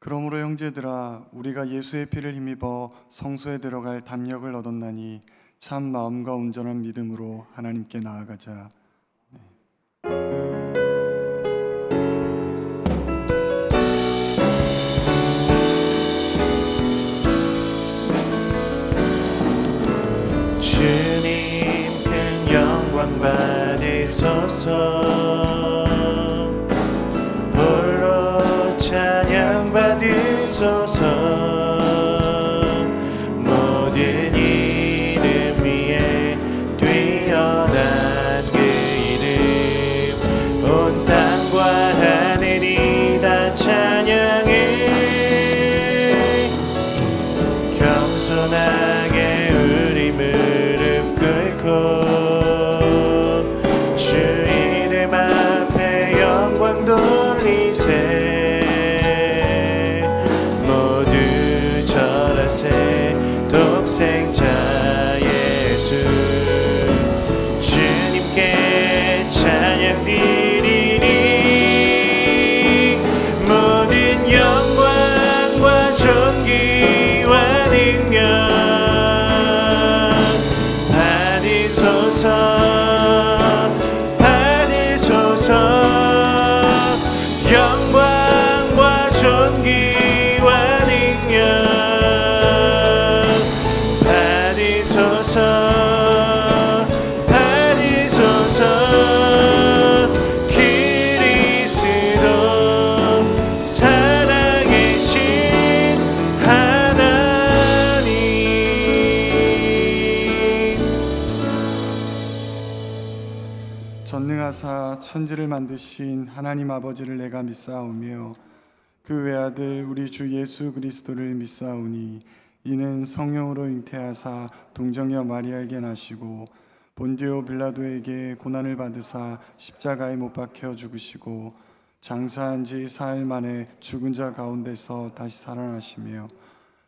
그러므로 형제들아, 우리가 예수의 피를 힘입어 성소에 들어갈 담력을 얻었나니 참 마음과 온전한 믿음으로 하나님께 나아가자. 주님 큰 영광 받으소서. 홀로 찬양 받으소서. 모든 이름 위에 뛰어난 그 이름, 온 땅과 하늘이 다 찬양해. 겸손하게 우리 무릎 꿇고 주 이름 앞에 영광 돌리세. 모두 절하세. 독생자 예수 주님께 찬양 드리니 모든 영광과 존귀와 능력 받으소서. 영광과 존귀와 능력 받으소서. 그리스도 살아계신 하나님. 전능하사 천지를 만드신 하나님 아버지를 내가 믿사오며 그 외아들 우리 주 예수 그리스도를 믿사오니 이는 성령으로 잉태하사 동정녀 마리아에게 나시고 본디오 빌라도에게 고난을 받으사 십자가에 못 박혀 죽으시고 장사한 지 사흘 만에 죽은 자 가운데서 다시 살아나시며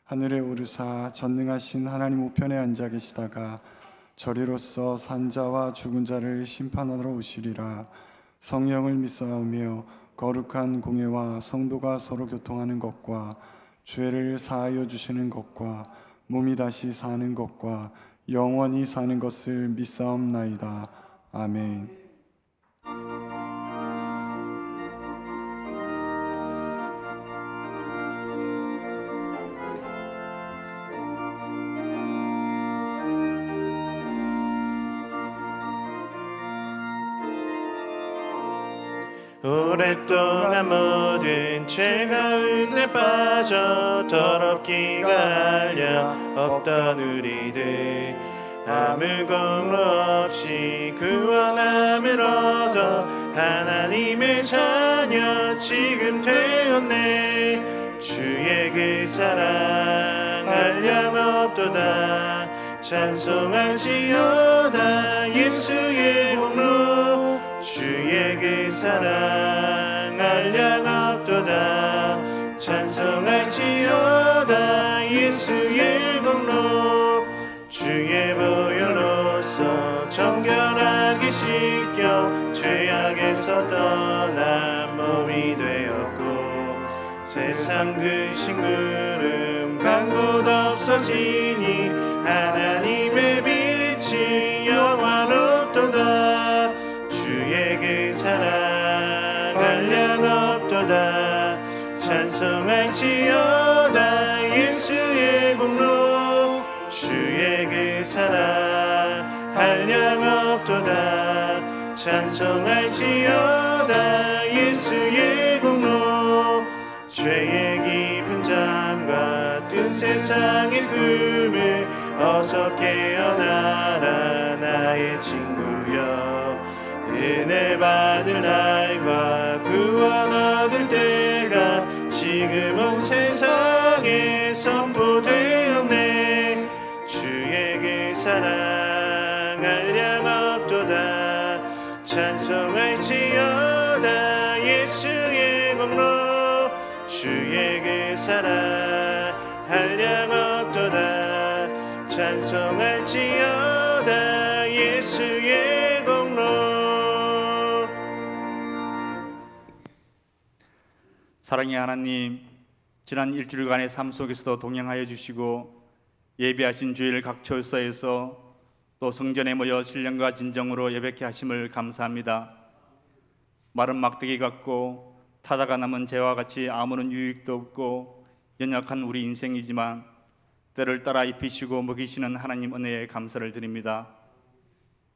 하늘에 오르사 전능하신 하나님 우편에 앉아 계시다가 저리로서 산자와 죽은 자를 심판하러 오시리라. 성령을 믿사오며 거룩한 공예와 성도가 서로 교통하는 것과 죄를 사하여 주시는 것과 몸이 다시 사는 것과 영원히 사는 것을 믿사옵나이다. 아멘. 오랫동안 모든 죄 가운데 빠져 더럽기가 알려 없던 우리들 아무 공로 없이 구원함을 얻어 하나님의 자녀 지금 되었네. 주의 그 사랑 한량없도다. 찬송할지어다. 예수의 공로 주의 그 사랑 한량없도다. 찬송할지어다. 예수의 공로 주의 보혈로서 정결하게 씻겨 죄악에서 떠난 몸이 되었고 세상 그 심부름 간 곳 없어지니 하나님의 빛이 영원롭도다. 주의 그 사랑 한량없도다. 찬송할지어다. 예수의 공로 주의 그 사랑 한량없도다. 찬송할지어다. 예수의 공로 죄의 깊은 잠과 뜬 세상의 꿈을 어서 깨어나라. 나의 친구여 은혜 받을 날과 구원 얻을 때가 지금 온 세상에 선포되었네. 주의 그 사랑 한량없도다. 찬송할지어다. 예수의 공로 주의 그 사랑 한량없도다. 찬송할지어다. 예수의 공로. 사랑의 하나님, 지난 일주일간의 삶 속에서도 동행하여 주시고 예배하신 주일 각 처소에서 또 성전에 모여 신령과 진정으로 예배케 하심을 감사합니다. 마른 막대기 같고 타다가 남은 재와 같이 아무런 유익도 없고 연약한 우리 인생이지만 때를 따라 입히시고 먹이시는 하나님 은혜에 감사를 드립니다.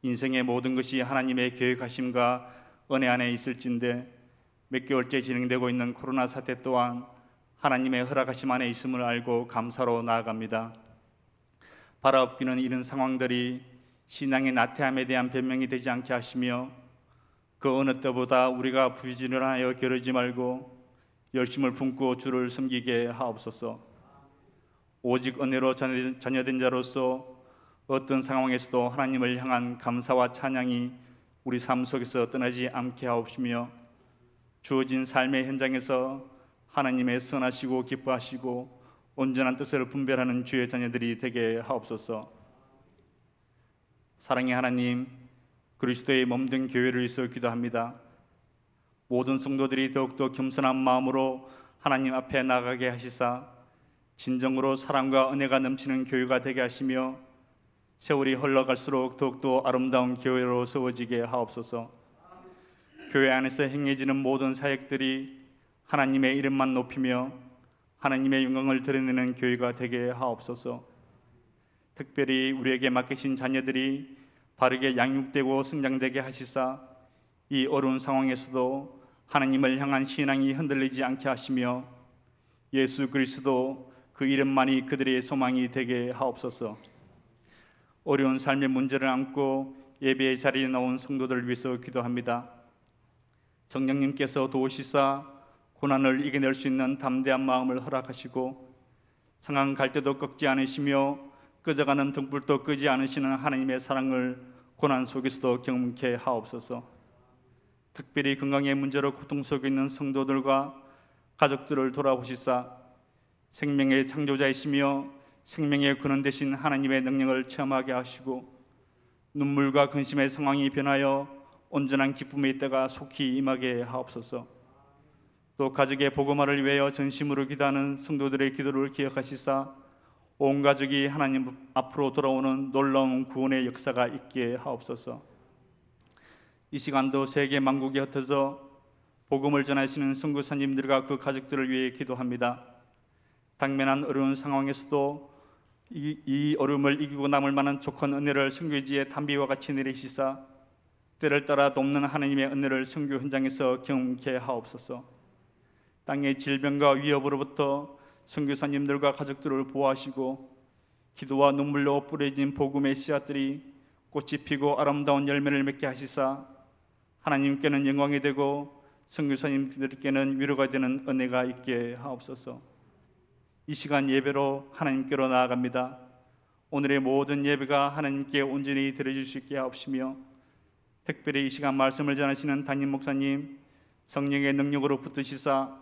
인생의 모든 것이 하나님의 계획하심과 은혜 안에 있을진데 몇 개월째 진행되고 있는 코로나 사태 또한 하나님의 허락하심 안에 있음을 알고 감사로 나아갑니다. 바라옵기는 이런 상황들이 신앙의 나태함에 대한 변명이 되지 않게 하시며 그 어느 때보다 우리가 부지런하여 게으르지 말고 열심을 품고 주를 섬기게 하옵소서. 오직 은혜로 자녀된 자로서 어떤 상황에서도 하나님을 향한 감사와 찬양이 우리 삶 속에서 떠나지 않게 하옵시며 주어진 삶의 현장에서 하나님의 선하시고 기뻐하시고 온전한 뜻을 분별하는 주의 자녀들이 되게 하옵소서. 사랑의 하나님, 그리스도의 몸된 교회를 위해서 기도합니다. 모든 성도들이 더욱더 겸손한 마음으로 하나님 앞에 나가게 하시사 진정으로 사랑과 은혜가 넘치는 교회가 되게 하시며 세월이 흘러갈수록 더욱더 아름다운 교회로 세워지게 하옵소서. 교회 안에서 행해지는 모든 사역들이 하나님의 이름만 높이며 하나님의 영광을 드러내는 교회가 되게 하옵소서. 특별히 우리에게 맡기신 자녀들이 바르게 양육되고 성장되게 하시사 이 어려운 상황에서도 하나님을 향한 신앙이 흔들리지 않게 하시며 예수 그리스도 그 이름만이 그들의 소망이 되게 하옵소서. 어려운 삶의 문제를 안고 예배의 자리에 나온 성도들을 위해서 기도합니다. 성령님께서 도우시사 고난을 이겨낼 수 있는 담대한 마음을 허락하시고 상한 갈대도 꺾지 않으시며 꺼져가는 등불도 끄지 않으시는 하나님의 사랑을 고난 속에서도 경험케 하옵소서. 특별히 건강의 문제로 고통 속에 있는 성도들과 가족들을 돌아보시사 생명의 창조자이시며 생명의 근원 되신 하나님의 능력을 체험하게 하시고 눈물과 근심의 상황이 변하여 온전한 기쁨의 때가 속히 임하게 하옵소서. 또 가족의 복음화를 위하여 전심으로 기도하는 성도들의 기도를 기억하시사 온 가족이 하나님 앞으로 돌아오는 놀라운 구원의 역사가 있게 하옵소서. 이 시간도 세계 만국에 흩어져 복음을 전하시는 선교사님들과 그 가족들을 위해 기도합니다. 당면한 어려운 상황에서도 이 어려움을 이기고 남을 만한 족한 은혜를 선교지에 단비와 같이 내리시사 때를 따라 돕는 하나님의 은혜를 선교 현장에서 경험케 하옵소서. 땅의 질병과 위협으로부터 선교사님들과 가족들을 보호하시고 기도와 눈물로 뿌려진 복음의 씨앗들이 꽃이 피고 아름다운 열매를 맺게 하시사 하나님께는 영광이 되고 선교사님들께는 위로가 되는 은혜가 있게 하옵소서. 이 시간 예배로 하나님께로 나아갑니다. 오늘의 모든 예배가 하나님께 온전히 드려질 수 있게 하옵시며 특별히 이 시간 말씀을 전하시는 담임 목사님 성령의 능력으로 붙드시사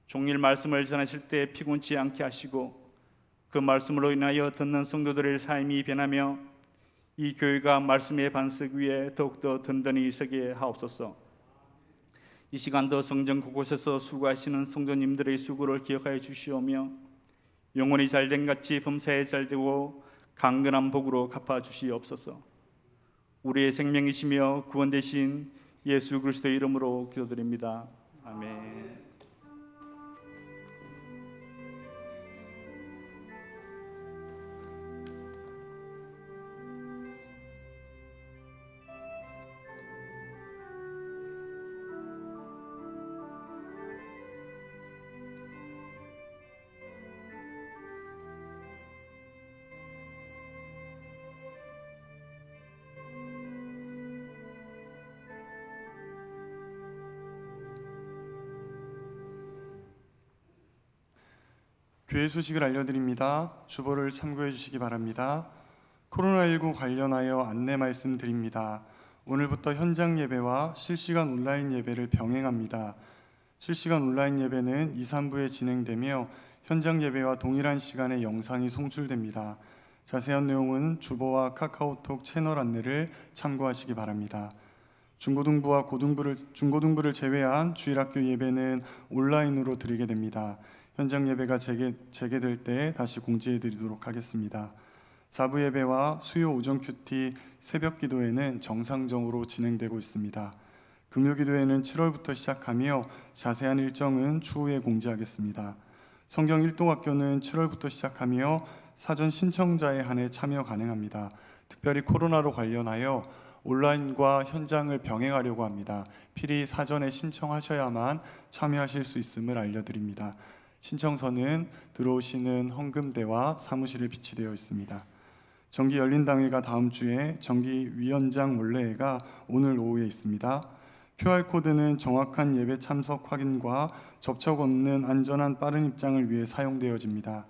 종일 말씀을 전하실 때 피곤치 않게 하시고 그 말씀으로 인하여 듣는 성도들의 삶이 변하며 이 교회가 말씀의 반석 위에 더욱더 든든히 서게 하옵소서. 이 시간도 성전 곳곳에서 수고하시는 성도님들의 수고를 기억하여 주시오며 영혼이 잘된 같이 범사에 잘되고 강건한 복으로 갚아주시옵소서. 우리의 생명이시며 구원 되신 예수 그리스도의 이름으로 기도드립니다. 아멘. 교회 소식을 알려드립니다. 주보를 참고해 주시기 바랍니다. 코로나19 관련하여 안내 말씀드립니다. 오늘부터 현장 예배와 실시간 온라인 예배를 병행합니다. 실시간 온라인 예배는 2, 3부에 진행되며 현장 예배와 동일한 시간에 영상이 송출됩니다. 자세한 내용은 주보와 카카오톡 채널 안내를 참고하시기 바랍니다. 중고등부를 제외한 주일학교 예배는 온라인으로 드리게 됩니다. 현장 예배가 재개될 때 다시 공지해 드리도록 하겠습니다. 4부 예배와 수요 오전 큐티 새벽 기도회는 정상적으로 진행되고 있습니다. 금요 기도회는 7월부터 시작하며 자세한 일정은 추후에 공지하겠습니다. 성경 일동학교는 7월부터 시작하며 사전 신청자에 한해 참여 가능합니다. 특별히 코로나로 관련하여 온라인과 현장을 병행하려고 합니다. 필히 사전에 신청하셔야만 참여하실 수 있음을 알려드립니다. 신청서는 들어오시는 헌금대와 사무실에 비치되어 있습니다. 정기 열린당회가 다음 주에 정기 위원장 원래회가 오늘 오후에 있습니다. QR코드는 정확한 예배 참석 확인과 접촉 없는 안전한 빠른 입장을 위해 사용되어집니다.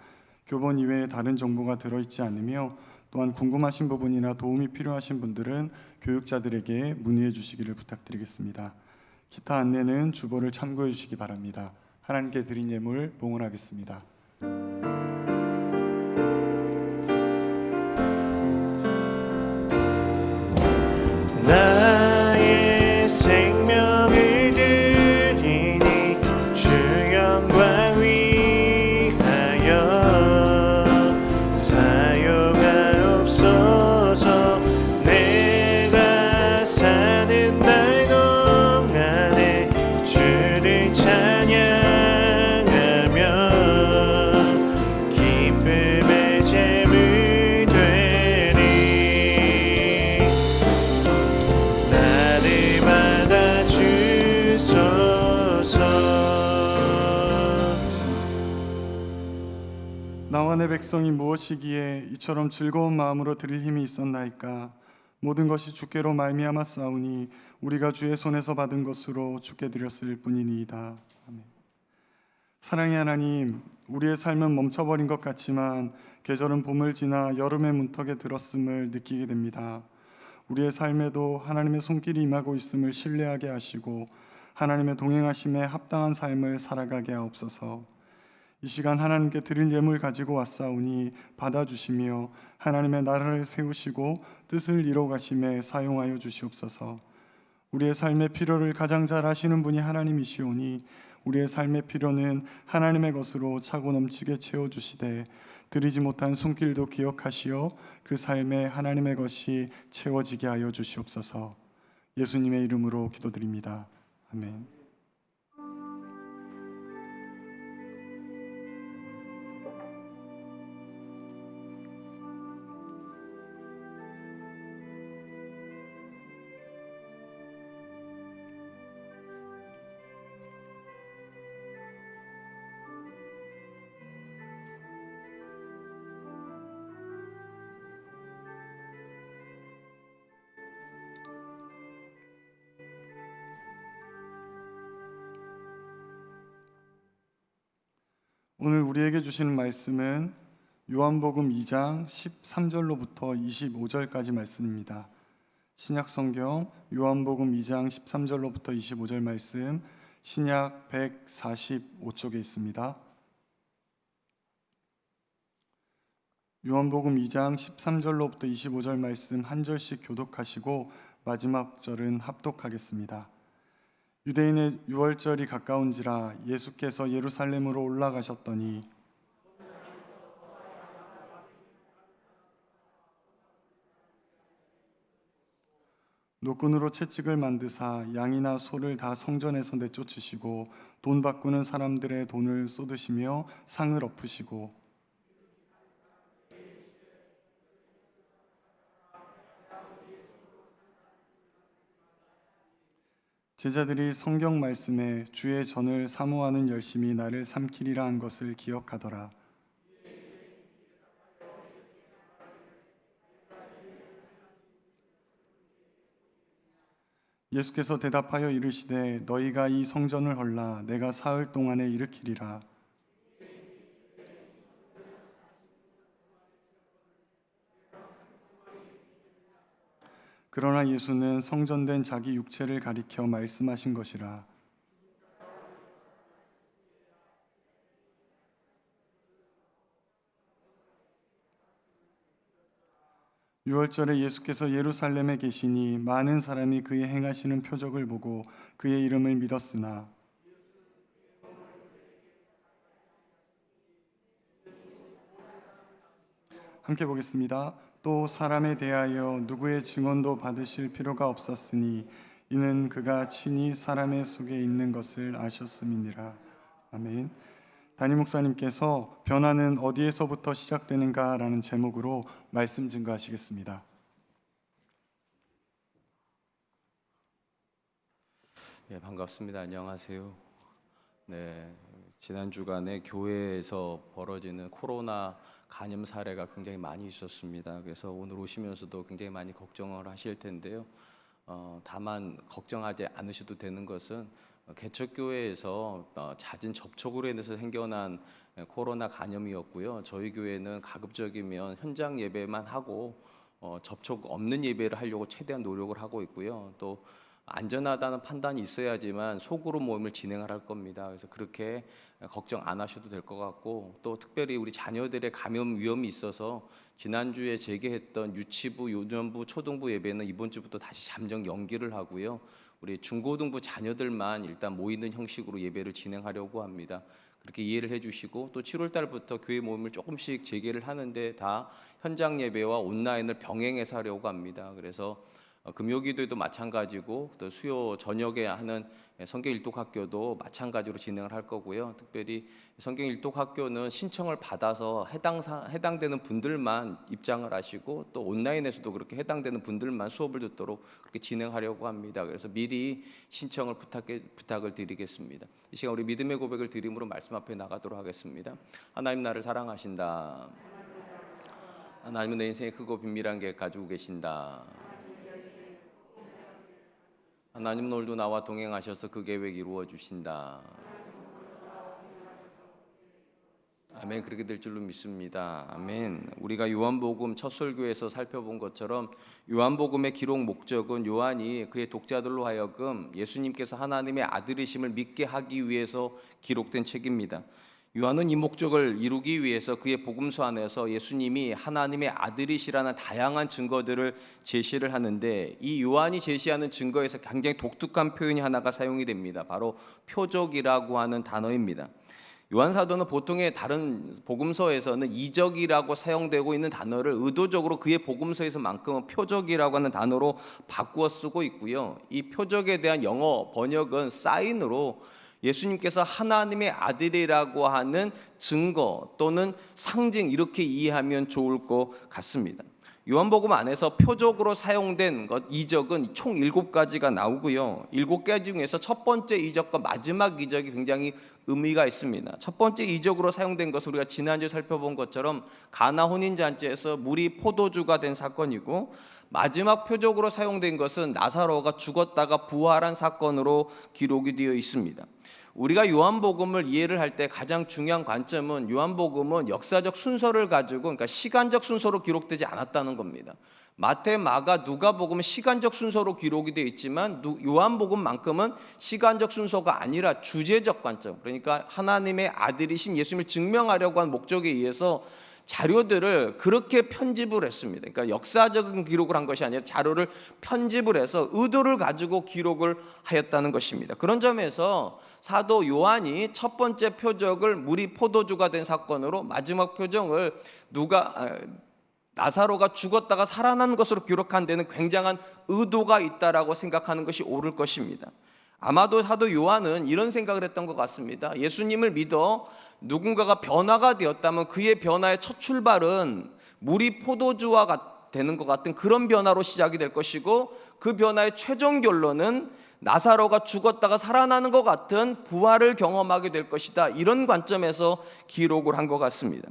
교본 이외에 다른 정보가 들어있지 않으며 또한 궁금하신 부분이나 도움이 필요하신 분들은 교육자들에게 문의해 주시기를 부탁드리겠습니다. 기타 안내는 주보를 참고해 주시기 바랍니다. 하나님께 드린 예물 봉헌하겠습니다. 나의 생명을 드리니 주 영광 위하여 사용하옵소서. 내가 사는 날 동안에 주를 찬양하며 기쁨의 제물 되리. 나를 받아주소서. 나와 내 백성이 무엇이기에 이처럼 즐거운 마음으로 드릴 힘이 있었나이까. 모든 것이 주께로 말미암아 싸우니 우리가 주의 손에서 받은 것으로 주께 드렸을 뿐이니이다. 아멘. 사랑의 하나님, 우리의 삶은 멈춰버린 것 같지만 계절은 봄을 지나 여름의 문턱에 들었음을 느끼게 됩니다. 우리의 삶에도 하나님의 손길이 임하고 있음을 신뢰하게 하시고 하나님의 동행하심에 합당한 삶을 살아가게 하옵소서. 이 시간 하나님께 드릴 예물 가지고 왔사오니 받아주시며 하나님의 나라를 세우시고 뜻을 이뤄가심에 사용하여 주시옵소서. 우리의 삶의 필요를 가장 잘 아시는 분이 하나님이시오니 우리의 삶의 필요는 하나님의 것으로 차고 넘치게 채워주시되 드리지 못한 손길도 기억하시어 그 삶에 하나님의 것이 채워지게 하여 주시옵소서. 예수님의 이름으로 기도드립니다. 아멘. 오늘 우리에게 주시는 말씀은 요한복음 2장 13절로부터 25절까지 말씀입니다. 신약성경 요한복음 2장 13절로부터 25절 말씀, 신약 145쪽에 있습니다. 요한복음 2장 13절로부터 25절 말씀 한 절씩 교독하시고 마지막 절은 합독하겠습니다. 유대인의 유월절이 가까운지라 예수께서 예루살렘으로 올라가셨더니 노끈으로 채찍을 만드사 양이나 소를 다 성전에서 내쫓으시고 돈 바꾸는 사람들의 돈을 쏟으시며 상을 엎으시고 제자들이 성경 말씀에 주의 전을 사모하는 열심이 나를 삼키리라 한 것을 기억하더라. 예수께서 대답하여 이르시되 너희가 이 성전을 헐라 내가 사흘 동안에 일으키리라. 그러나 예수는 성전된 자기 육체를 가리켜 말씀하신 것이라. 유월절에 예수께서 예루살렘에 계시니 많은 사람이 그의 행하시는 표적을 보고 그의 이름을 믿었으나 함께 보겠습니다. 또 사람에 대하여 누구의 증언도 받으실 필요가 없었으니 이는 그가 친히 사람의 속에 있는 것을 아셨음이니라. 아멘. 담임 목사님께서 변화는 어디에서부터 시작되는가라는 제목으로 말씀 증거하시겠습니다. 예, 반갑습니다. 안녕하세요. 네, 지난 주간에 교회에서 벌어지는 코로나 감염 사례가 굉장히 많이 있었습니다. 그래서 오늘 오시면서도 굉장히 많이 걱정을 하실 텐데요. 다만 걱정하지 않으셔도 되는 것은 개척교회에서 잦은 접촉으로 인해서 생겨난 코로나 감염이었고요. 저희 교회는 가급적이면 현장 예배만 하고 접촉 없는 예배를 하려고 최대한 노력을 하고 있고요. 또 안전하다는 판단이 있어야지만 소그룹 모임을 진행을 할 겁니다. 그래서 그렇게 걱정 안 하셔도 될 것 같고, 또 특별히 우리 자녀들의 감염 위험이 있어서 지난주에 재개했던 유치부, 유년부, 초등부 예배는 이번 주부터 다시 잠정 연기를 하고요. 우리 중고등부 자녀들만 일단 모이는 형식으로 예배를 진행하려고 합니다. 그렇게 이해를 해주시고, 또 7월 달부터 교회 모임을 조금씩 재개를 하는데 다 현장 예배와 온라인을 병행해서 하려고 합니다. 그래서 금요기도에도 마찬가지고, 또 수요 저녁에 하는 성경 일독학교도 마찬가지로 진행을 할 거고요. 특별히 성경 일독학교는 신청을 받아서 해당되는 분들만 입장을 하시고, 또 온라인에서도 그렇게 해당되는 분들만 수업을 듣도록 그렇게 진행하려고 합니다. 그래서 미리 신청을 부탁을 드리겠습니다. 이 시간 우리 믿음의 고백을 드림으로 말씀 앞에 나가도록 하겠습니다. 하나님 나를 사랑하신다. 하나님은 내 인생에 크고 비밀한 계획 가지고 계신다. 하나님 오늘도 나와 동행하셔서 그 계획 이루어 주신다. 아멘. 그렇게 될 줄로 믿습니다. 아멘. 우리가 요한복음 첫 설교에서 살펴본 것처럼 요한복음의 기록 목적은 요한이 그의 독자들로 하여금 예수님께서 하나님의 아들이심을 믿게 하기 위해서 기록된 책입니다. 요한은 이 목적을 이루기 위해서 그의 복음서 안에서 예수님이 하나님의 아들이시라는 다양한 증거들을 제시를 하는데, 이 요한이 제시하는 증거에서 굉장히 독특한 표현이 하나가 사용이 됩니다. 바로 표적이라고 하는 단어입니다. 요한 사도는 보통의 다른 복음서에서는 이적이라고 사용되고 있는 단어를 의도적으로 그의 복음서에서만큼은 표적이라고 하는 단어로 바꾸어 쓰고 있고요. 이 표적에 대한 영어 번역은 사인으로 예수님께서 하나님의 아들이라고 하는 증거 또는 상징, 이렇게 이해하면 좋을 것 같습니다. 요한복음 안에서 표적으로 사용된 것, 이적은 총 7가지가 나오고요. 7가지 중에서 첫 번째 이적과 마지막 이적이 굉장히 의미가 있습니다. 첫 번째 이적으로 사용된 것은 우리가 지난주에 살펴본 것처럼 가나 혼인잔치에서 물이 포도주가 된 사건이고, 마지막 표적으로 사용된 것은 나사로가 죽었다가 부활한 사건으로 기록이 되어 있습니다. 우리가 요한복음을 이해를 할 때 가장 중요한 관점은 요한복음은 역사적 순서를 가지고, 그러니까 시간적 순서로 기록되지 않았다는 겁니다. 마태, 마가, 누가복음은 시간적 순서로 기록이 되어 있지만 요한복음만큼은 시간적 순서가 아니라 주제적 관점, 그러니까 하나님의 아들이신 예수님을 증명하려고 한 목적에 의해서 자료들을 그렇게 편집을 했습니다. 그러니까 역사적인 기록을 한 것이 아니라 자료를 편집을 해서 의도를 가지고 기록을 하였다는 것입니다. 그런 점에서 사도 요한이 첫 번째 표적을 물이 포도주가 된 사건으로, 마지막 표적을 나사로가 죽었다가 살아난 것으로 기록한 데는 굉장한 의도가 있다라고 생각하는 것이 옳을 것입니다. 아마도 사도 요한은 이런 생각을 했던 것 같습니다. 예수님을 믿어 누군가가 변화가 되었다면 그의 변화의 첫 출발은 물이 포도주가 되는 것 같은 그런 변화로 시작이 될 것이고, 그 변화의 최종 결론은 나사로가 죽었다가 살아나는 것 같은 부활을 경험하게 될 것이다. 이런 관점에서 기록을 한 것 같습니다.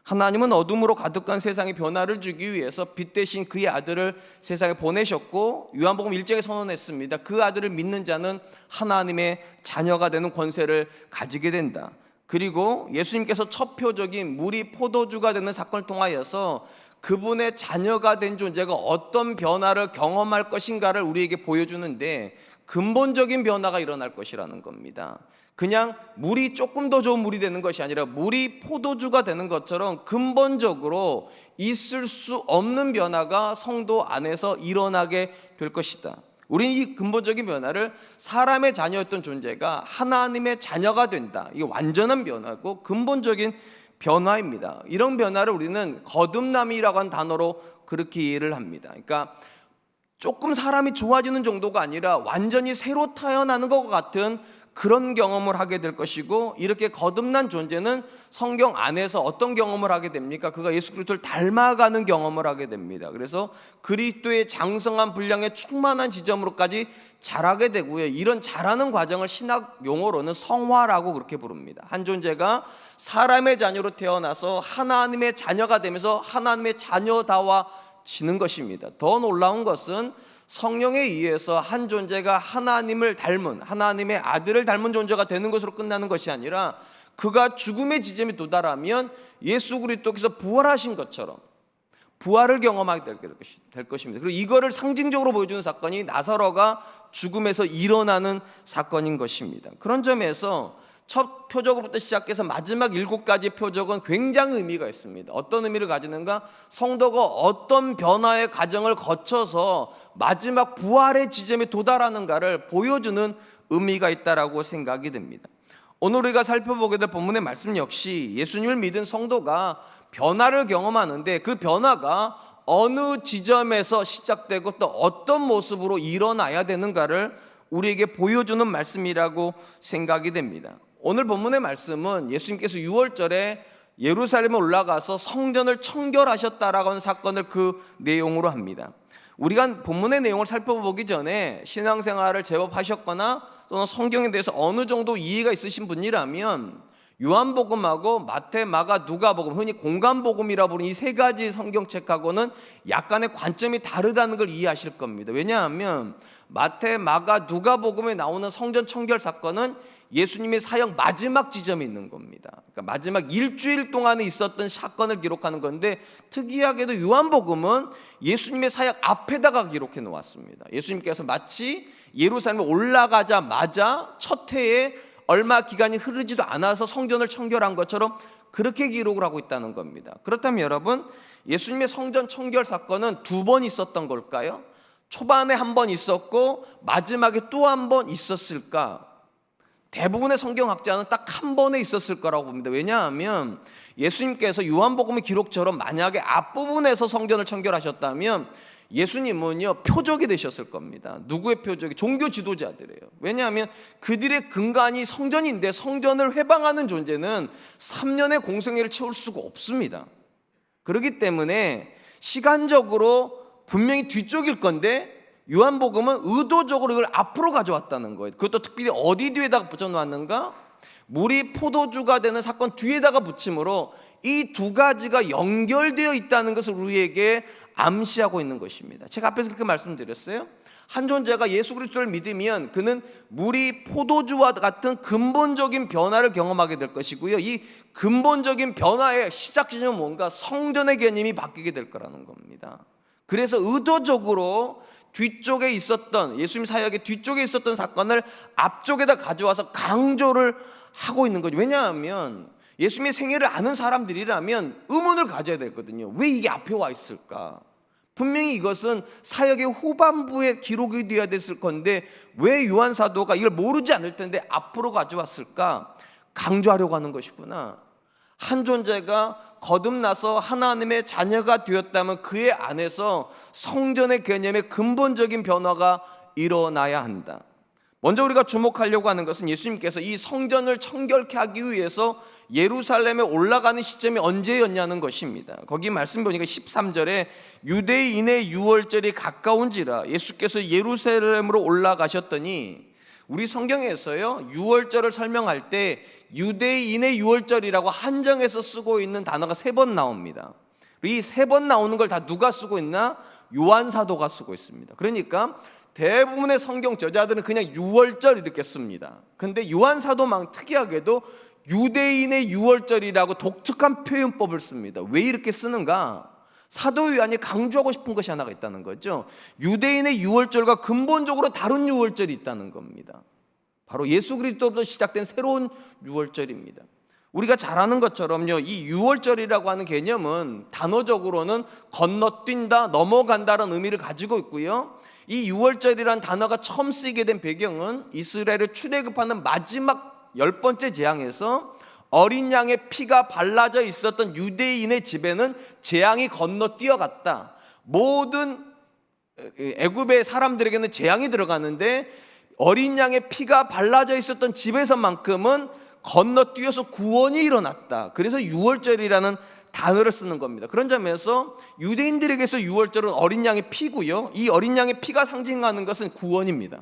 하나님은 어둠으로 가득한 세상에 변화를 주기 위해서 빛 대신 그의 아들을 세상에 보내셨고, 요한복음 1장에 선언했습니다. 그 아들을 믿는 자는 하나님의 자녀가 되는 권세를 가지게 된다. 그리고 예수님께서 첫 표적인 물이 포도주가 되는 사건을 통하여서 그분의 자녀가 된 존재가 어떤 변화를 경험할 것인가를 우리에게 보여주는데, 근본적인 변화가 일어날 것이라는 겁니다. 그냥 물이 조금 더 좋은 물이 되는 것이 아니라 물이 포도주가 되는 것처럼 근본적으로 있을 수 없는 변화가 성도 안에서 일어나게 될 것이다. 우리는 이 근본적인 변화를 사람의 자녀였던 존재가 하나님의 자녀가 된다, 이게 완전한 변화고 근본적인 변화입니다. 이런 변화를 우리는 거듭남이라고 하는 단어로 그렇게 이해를 합니다. 그러니까 조금 사람이 좋아지는 정도가 아니라 완전히 새로 태어나는 것과 같은 그런 경험을 하게 될 것이고, 이렇게 거듭난 존재는 성경 안에서 어떤 경험을 하게 됩니까? 그가 예수 그리스도를 닮아가는 경험을 하게 됩니다. 그래서 그리스도의 장성한 분량에 충만한 지점으로까지 자라게 되고요. 이런 자라는 과정을 신학 용어로는 성화라고 그렇게 부릅니다. 한 존재가 사람의 자녀로 태어나서 하나님의 자녀가 되면서 하나님의 자녀다워지는 것입니다. 더 놀라운 것은 성령에 의해서 한 존재가 하나님을 닮은, 하나님의 아들을 닮은 존재가 되는 것으로 끝나는 것이 아니라, 그가 죽음의 지점에 도달하면 예수 그리스도께서 부활하신 것처럼 부활을 경험하게 될 것입니다. 그리고 이거를 상징적으로 보여주는 사건이 나사로가 죽음에서 일어나는 사건인 것입니다. 그런 점에서 첫 표적으로부터 시작해서 마지막 7가지 표적은 굉장히 의미가 있습니다. 어떤 의미를 가지는가? 성도가 어떤 변화의 과정을 거쳐서 마지막 부활의 지점에 도달하는가를 보여주는 의미가 있다라고 생각이 됩니다. 오늘 우리가 살펴보게 될 본문의 말씀 역시 예수님을 믿은 성도가 변화를 경험하는데, 그 변화가 어느 지점에서 시작되고 또 어떤 모습으로 일어나야 되는가를 우리에게 보여주는 말씀이라고 생각이 됩니다. 오늘 본문의 말씀은 예수님께서 6월절에 예루살렘에 올라가서 성전을 청결하셨다라고 하는 사건을 그 내용으로 합니다. 우리가 본문의 내용을 살펴보기 전에 신앙생활을 제법 하셨거나 또는 성경에 대해서 어느 정도 이해가 있으신 분이라면 요한복음하고 마태, 마가, 누가복음, 흔히 공간복음이라 부르는 이 3가지 성경책하고는 약간의 관점이 다르다는 걸 이해하실 겁니다. 왜냐하면 마태, 마가, 누가복음에 나오는 성전 청결 사건은 예수님의 사역 마지막 지점에 있는 겁니다. 그러니까 마지막 일주일 동안에 있었던 사건을 기록하는 건데, 특이하게도 요한복음은 예수님의 사역 앞에다가 기록해 놓았습니다. 예수님께서 마치 예루살렘에 올라가자마자 첫 해에 얼마 기간이 흐르지도 않아서 성전을 청결한 것처럼 그렇게 기록을 하고 있다는 겁니다. 그렇다면 여러분, 예수님의 성전 청결 사건은 2번 있었던 걸까요? 초반에 한 번 있었고 마지막에 또 한 번 있었을까? 대부분의 성경학자는 딱 한 번에 있었을 거라고 봅니다. 왜냐하면 예수님께서 요한복음의 기록처럼 만약에 앞부분에서 성전을 청결하셨다면 예수님은요 표적이 되셨을 겁니다. 누구의 표적이? 종교 지도자들이에요. 왜냐하면 그들의 근간이 성전인데, 성전을 회방하는 존재는 3년의 공생애를 채울 수가 없습니다. 그렇기 때문에 시간적으로 분명히 뒤쪽일 건데 요한복음은 의도적으로 이걸 앞으로 가져왔다는 거예요. 그것도 특별히 어디 뒤에다가 붙여놨는가? 물이 포도주가 되는 사건 뒤에다가 붙임으로 이 2가지가 연결되어 있다는 것을 우리에게 암시하고 있는 것입니다. 제가 앞에서 그렇게 말씀드렸어요. 한 존재가 예수 그리스도를 믿으면 그는 물이 포도주와 같은 근본적인 변화를 경험하게 될 것이고요. 이 근본적인 변화의 시작 지점은 뭔가? 성전의 개념이 바뀌게 될 거라는 겁니다. 그래서 의도적으로 뒤쪽에 있었던, 예수님 사역의 뒤쪽에 있었던 사건을 앞쪽에다 가져와서 강조를 하고 있는 거죠. 왜냐하면 예수님의 생애를 아는 사람들이라면 의문을 가져야 되거든요. 왜 이게 앞에 와 있을까? 분명히 이것은 사역의 후반부에 기록이 되어야 됐을 건데 왜 요한 사도가 이걸 모르지 않을 텐데 앞으로 가져왔을까? 강조하려고 하는 것이구나. 한 존재가 거듭나서 하나님의 자녀가 되었다면 그의 안에서 성전의 개념의 근본적인 변화가 일어나야 한다. 먼저 우리가 주목하려고 하는 것은 예수님께서 이 성전을 청결케 하기 위해서 예루살렘에 올라가는 시점이 언제였냐는 것입니다. 거기 말씀 보니까 13절에 유대인의 유월절이 가까운지라 예수께서 예루살렘으로 올라가셨더니, 우리 성경에서요 유월절을 설명할 때 유대인의 유월절이라고 한정해서 쓰고 있는 단어가 3번 나옵니다. 이 3번 나오는 걸 다 누가 쓰고 있나? 요한 사도가 쓰고 있습니다. 그러니까 대부분의 성경 저자들은 그냥 유월절 이렇게 씁니다. 근데 요한 사도만 특이하게도 유대인의 유월절이라고 독특한 표현법을 씁니다. 왜 이렇게 쓰는가? 사도 요한이 강조하고 싶은 것이 하나가 있다는 거죠. 유대인의 유월절과 근본적으로 다른 유월절이 있다는 겁니다. 바로 예수 그리스도부터 시작된 새로운 유월절입니다. 우리가 잘 아는 것처럼요, 이 유월절이라고 하는 개념은 단어적으로는 건너뛴다, 넘어간다는 의미를 가지고 있고요. 이 유월절이라는 단어가 처음 쓰이게 된 배경은 이스라엘을 출애굽하는 마지막 10번째 재앙에서 어린 양의 피가 발라져 있었던 유대인의 집에는 재앙이 건너뛰어갔다. 모든 애굽의 사람들에게는 재앙이 들어가는데 어린 양의 피가 발라져 있었던 집에서만큼은 건너뛰어서 구원이 일어났다. 그래서 유월절이라는 단어를 쓰는 겁니다. 그런 점에서 유대인들에게서 유월절은 어린 양의 피고요, 이 어린 양의 피가 상징하는 것은 구원입니다.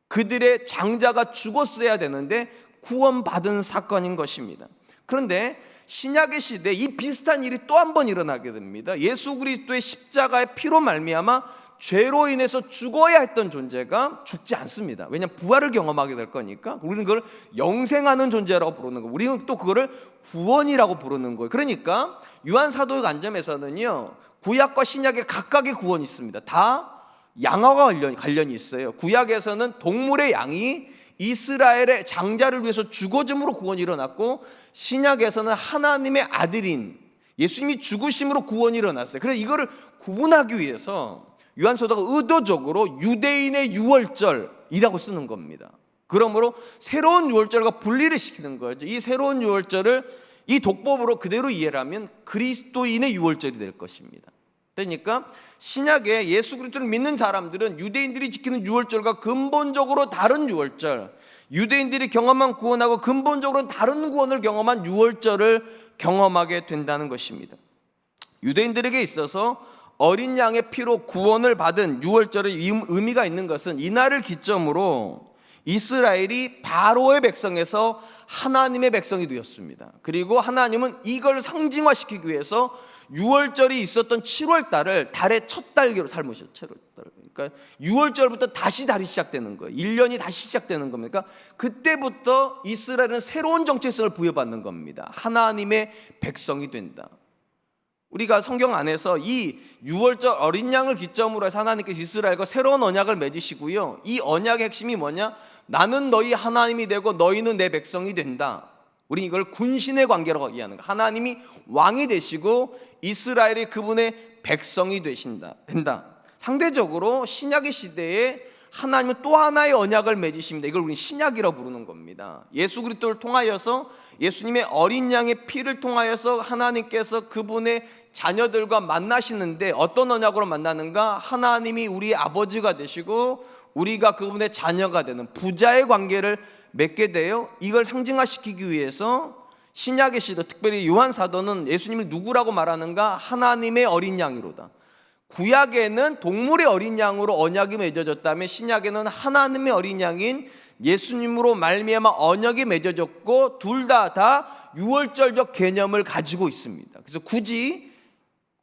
그들의 장자가 죽었어야 되는데 구원받은 사건인 것입니다. 그런데 신약의 시대에 이 비슷한 일이 또 한 번 일어나게 됩니다. 예수 그리스도의 십자가의 피로 말미암아 죄로 인해서 죽어야 했던 존재가 죽지 않습니다. 왜냐하면 부활을 경험하게 될 거니까. 우리는 그걸 영생하는 존재라고 부르는 거예요. 우리는 또 그거를 구원이라고 부르는 거예요. 그러니까 요한 사도의 관점에서는요, 구약과 신약의 각각의 구원이 있습니다. 다 양화와 관련이 있어요. 구약에서는 동물의 양이 이스라엘의 장자를 위해서 죽어짐으로 구원이 일어났고, 신약에서는 하나님의 아들인 예수님이 죽으심으로 구원이 일어났어요. 그래서 이거를 구분하기 위해서 요한 사도가 의도적으로 유대인의 유월절이라고 쓰는 겁니다. 그러므로 새로운 유월절과 분리를 시키는 거죠. 이 새로운 유월절을 이 독법으로 그대로 이해를 하면 그리스도인의 유월절이 될 것입니다. 그러니까 신약에 예수 그리스도를 믿는 사람들은 유대인들이 지키는 유월절과 근본적으로 다른 유월절, 유대인들이 경험한 구원하고 근본적으로 다른 구원을 경험한 유월절을 경험하게 된다는 것입니다. 유대인들에게 있어서 어린 양의 피로 구원을 받은 유월절의 의미가 있는 것은 이날을 기점으로 이스라엘이 바로의 백성에서 하나님의 백성이 되었습니다. 그리고 하나님은 이걸 상징화시키기 위해서 유월절이 있었던 7월 달을 달의 첫 달기로 삼으셨죠. 7월 달. 그러니까 유월절부터 다시 달이 시작되는 거예요. 1년이 다시 시작되는 겁니다. 그러니까 그때부터 이스라엘은 새로운 정체성을 부여받는 겁니다. 하나님의 백성이 된다. 우리가 성경 안에서 이 유월절 어린 양을 기점으로 해서 하나님께서 이스라엘과 새로운 언약을 맺으시고요, 이 언약의 핵심이 뭐냐? 나는 너희 하나님이 되고 너희는 내 백성이 된다. 우리 이걸 군신의 관계라고 이해하는 거예요. 하나님이 왕이 되시고 이스라엘이 그분의 백성이 된다. 상대적으로 신약의 시대에 하나님은 또 하나의 언약을 맺으십니다. 이걸 우리는 신약이라고 부르는 겁니다. 예수 그리스도를 통하여서, 예수님의 어린 양의 피를 통하여서 하나님께서 그분의 자녀들과 만나시는데 어떤 언약으로 만나는가? 하나님이 우리의 아버지가 되시고 우리가 그분의 자녀가 되는 부자의 관계를 맺게 돼요. 이걸 상징화시키기 위해서 신약의 시대, 특별히 요한 사도는 예수님을 누구라고 말하는가? 하나님의 어린 양이로다. 구약에는 동물의 어린 양으로 언약이 맺어졌다면 신약에는 하나님의 어린 양인 예수님으로 말미암아 언약이 맺어졌고, 둘 다 유월절적 개념을 가지고 있습니다. 그래서 굳이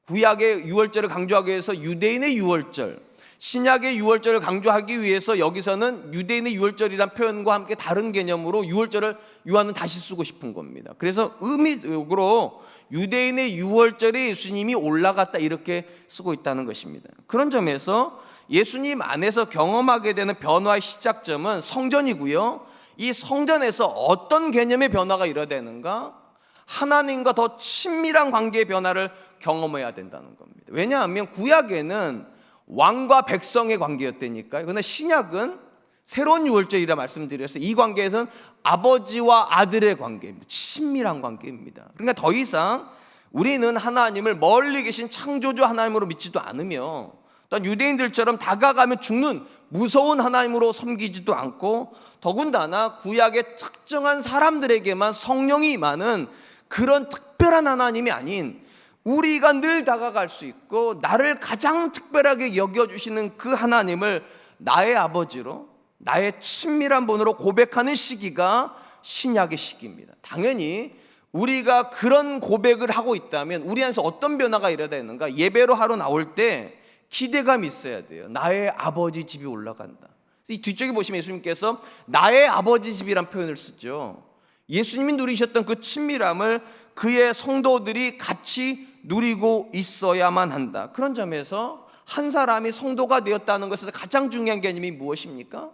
구약의 유월절을 강조하기 위해서 유대인의 유월절, 신약의 유월절을 강조하기 위해서 여기서는 유대인의 유월절이란 표현과 함께 다른 개념으로 유월절을 요한은 다시 쓰고 싶은 겁니다. 그래서 의미적으로 유대인의 유월절에 예수님이 올라갔다 이렇게 쓰고 있다는 것입니다. 그런 점에서 예수님 안에서 경험하게 되는 변화의 시작점은 성전이고요, 이 성전에서 어떤 개념의 변화가 일어나는가? 하나님과 더 친밀한 관계의 변화를 경험해야 된다는 겁니다. 왜냐하면 구약에는 왕과 백성의 관계였다니까요. 그런데 신약은 새로운 유월절이라 말씀드렸어요. 이 관계에서는 아버지와 아들의 관계입니다. 친밀한 관계입니다. 그러니까 더 이상 우리는 하나님을 멀리 계신 창조주 하나님으로 믿지도 않으며, 또한 유대인들처럼 다가가면 죽는 무서운 하나님으로 섬기지도 않고, 더군다나 구약의 특정한 사람들에게만 성령이 임하는 그런 특별한 하나님이 아닌, 우리가 늘 다가갈 수 있고 나를 가장 특별하게 여겨주시는 그 하나님을 나의 아버지로, 나의 친밀한 분으로 고백하는 시기가 신약의 시기입니다. 당연히 우리가 그런 고백을 하고 있다면 우리 안에서 어떤 변화가 일어나야 되는가? 예배로 하러 나올 때 기대감이 있어야 돼요. 나의 아버지 집이 올라간다. 이 뒤쪽에 보시면 예수님께서 나의 아버지 집이란 표현을 쓰죠. 예수님이 누리셨던 그 친밀함을 그의 성도들이 같이 누리고 있어야만 한다. 그런 점에서 한 사람이 성도가 되었다는 것에서 가장 중요한 개념이 무엇입니까?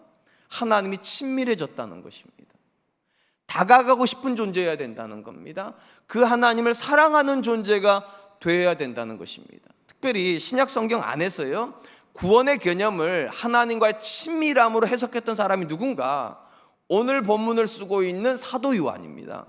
하나님이 친밀해졌다는 것입니다. 다가가고 싶은 존재여야 된다는 겁니다. 그 하나님을 사랑하는 존재가 되어야 된다는 것입니다. 특별히 신약 성경 안에서요, 구원의 개념을 하나님과의 친밀함으로 해석했던 사람이 누군가? 오늘 본문을 쓰고 있는 사도 요한입니다.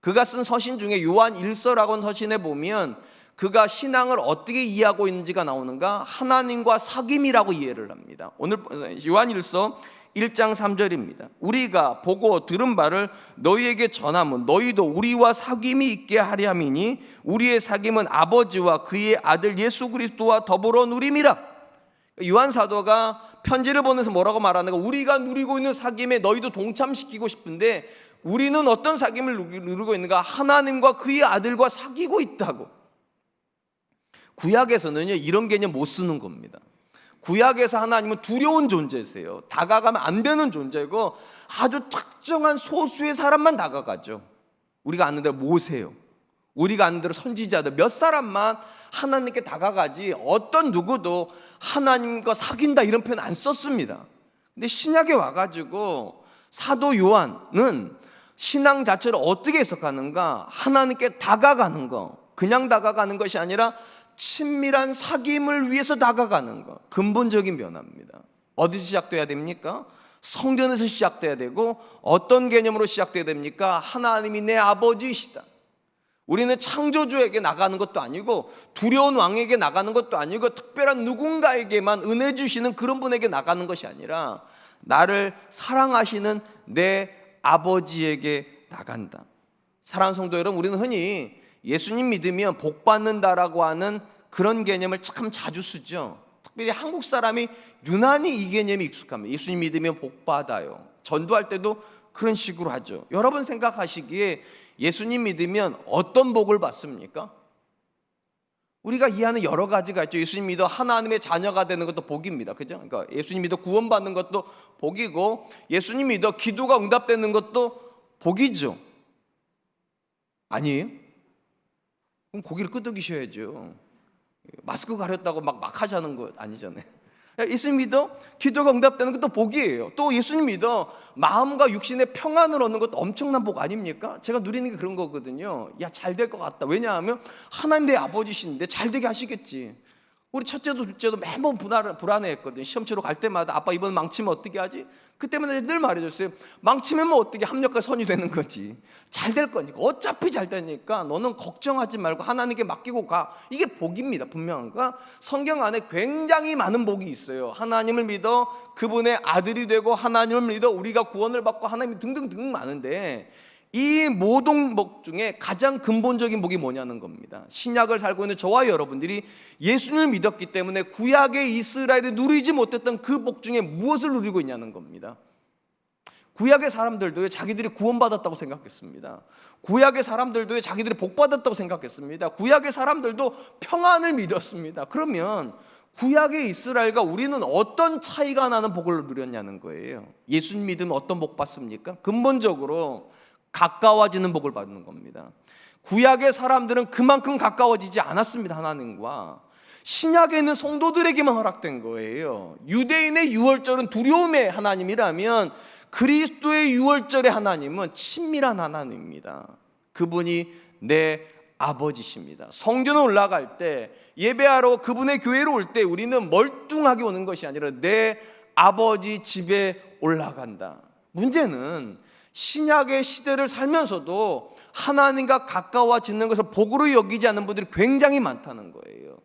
그가 쓴 서신 중에 요한 1서라고 하는 서신에 보면 그가 신앙을 어떻게 이해하고 있는지가 나오는가? 하나님과 사귐이라고 이해를 합니다. 오늘 요한 1서 1장 3절입니다. 우리가 보고 들은 바를 너희에게 전하면 너희도 우리와 사귐이 있게 하려 함이니 우리의 사귐은 아버지와 그의 아들 예수 그리스도와 더불어 누림이라. 요한 사도가 편지를 보내서 뭐라고 말하는가? 우리가 누리고 있는 사귐에 너희도 동참시키고 싶은데 우리는 어떤 사귐을 누리고 있는가? 하나님과 그의 아들과 사귀고 있다고. 구약에서는요 이런 개념 못 쓰는 겁니다. 구약에서 하나님은 두려운 존재세요. 다가가면 안 되는 존재고 아주 특정한 소수의 사람만 다가가죠. 우리가 아는 대로 모세요, 우리가 아는 대로 선지자들 몇 사람만 하나님께 다가가지 어떤 누구도 하나님과 사귄다 이런 표현 안 썼습니다. 근데 신약에 와가지고 사도 요한은 신앙 자체를 어떻게 해석하는가? 하나님께 다가가는 거, 그냥 다가가는 것이 아니라 친밀한 사귐을 위해서 다가가는 것, 근본적인 변화입니다. 어디서 시작돼야 됩니까? 성전에서 시작돼야 되고 어떤 개념으로 시작돼야 됩니까? 하나님이 내 아버지이시다. 우리는 창조주에게 나가는 것도 아니고 두려운 왕에게 나가는 것도 아니고 특별한 누군가에게만 은혜 주시는 그런 분에게 나가는 것이 아니라 나를 사랑하시는 내 아버지에게 나간다. 사랑하는 성도 여러분, 우리는 흔히 예수님 믿으면 복 받는다라고 하는 그런 개념을 참 자주 쓰죠. 특별히 한국 사람이 유난히 이 개념이 익숙합니다. 예수님 믿으면 복 받아요. 전도할 때도 그런 식으로 하죠. 여러분 생각하시기에 예수님 믿으면 어떤 복을 받습니까? 우리가 이해하는 여러 가지가 있죠. 예수님 믿어 하나님의 자녀가 되는 것도 복입니다. 그죠? 그러니까 예수님 믿어 구원받는 것도 복이고 예수님 믿어 기도가 응답되는 것도 복이죠. 아니에요? 그럼 고기를 끄덕이셔야죠. 마스크 가렸다고 막 하자는 거 아니잖아요. 예수님 믿어 기도가 응답되는 것도 복이에요. 또 예수님 믿어 마음과 육신의 평안을 얻는 것도 엄청난 복 아닙니까? 제가 누리는 게 그런 거거든요. 야, 잘 될 것 같다. 왜냐하면 하나님 내 아버지신데 잘 되게 하시겠지. 우리 첫째도 둘째도 매번 불안해했거든요. 시험 치러 갈 때마다 아빠 이번 망치면 어떻게 하지? 그때마다 늘 말해줬어요. 망치면 뭐 어떻게 합력과 선이 되는 거지. 잘 될 거니까. 어차피 잘 되니까 너는 걱정하지 말고 하나님께 맡기고 가. 이게 복입니다. 분명한 거. 성경 안에 굉장히 많은 복이 있어요. 하나님을 믿어 그분의 아들이 되고 하나님을 믿어 우리가 구원을 받고 하나님 등등등 많은데 이 모든 복 중에 가장 근본적인 복이 뭐냐는 겁니다. 신약을 살고 있는 저와 여러분들이 예수님을 믿었기 때문에 구약의 이스라엘이 누리지 못했던 그 복 중에 무엇을 누리고 있냐는 겁니다. 구약의 사람들도 자기들이 구원받았다고 생각했습니다. 구약의 사람들도 자기들이 복받았다고 생각했습니다. 구약의 사람들도 평안을 믿었습니다. 그러면 구약의 이스라엘과 우리는 어떤 차이가 나는 복을 누렸냐는 거예요. 예수님 믿으면 어떤 복 받습니까? 근본적으로 가까워지는 복을 받는 겁니다. 구약의 사람들은 그만큼 가까워지지 않았습니다. 하나님과. 신약에 있는 성도들에게만 허락된 거예요. 유대인의 유월절은 두려움의 하나님이라면 그리스도의 유월절의 하나님은 친밀한 하나님입니다. 그분이 내 아버지십니다. 성전에 올라갈 때 예배하러 그분의 교회로 올 때 우리는 멀뚱하게 오는 것이 아니라 내 아버지 집에 올라간다. 문제는 신약의 시대를 살면서도 하나님과 가까워지는 것을 복으로 여기지 않는 분들이 굉장히 많다는 거예요.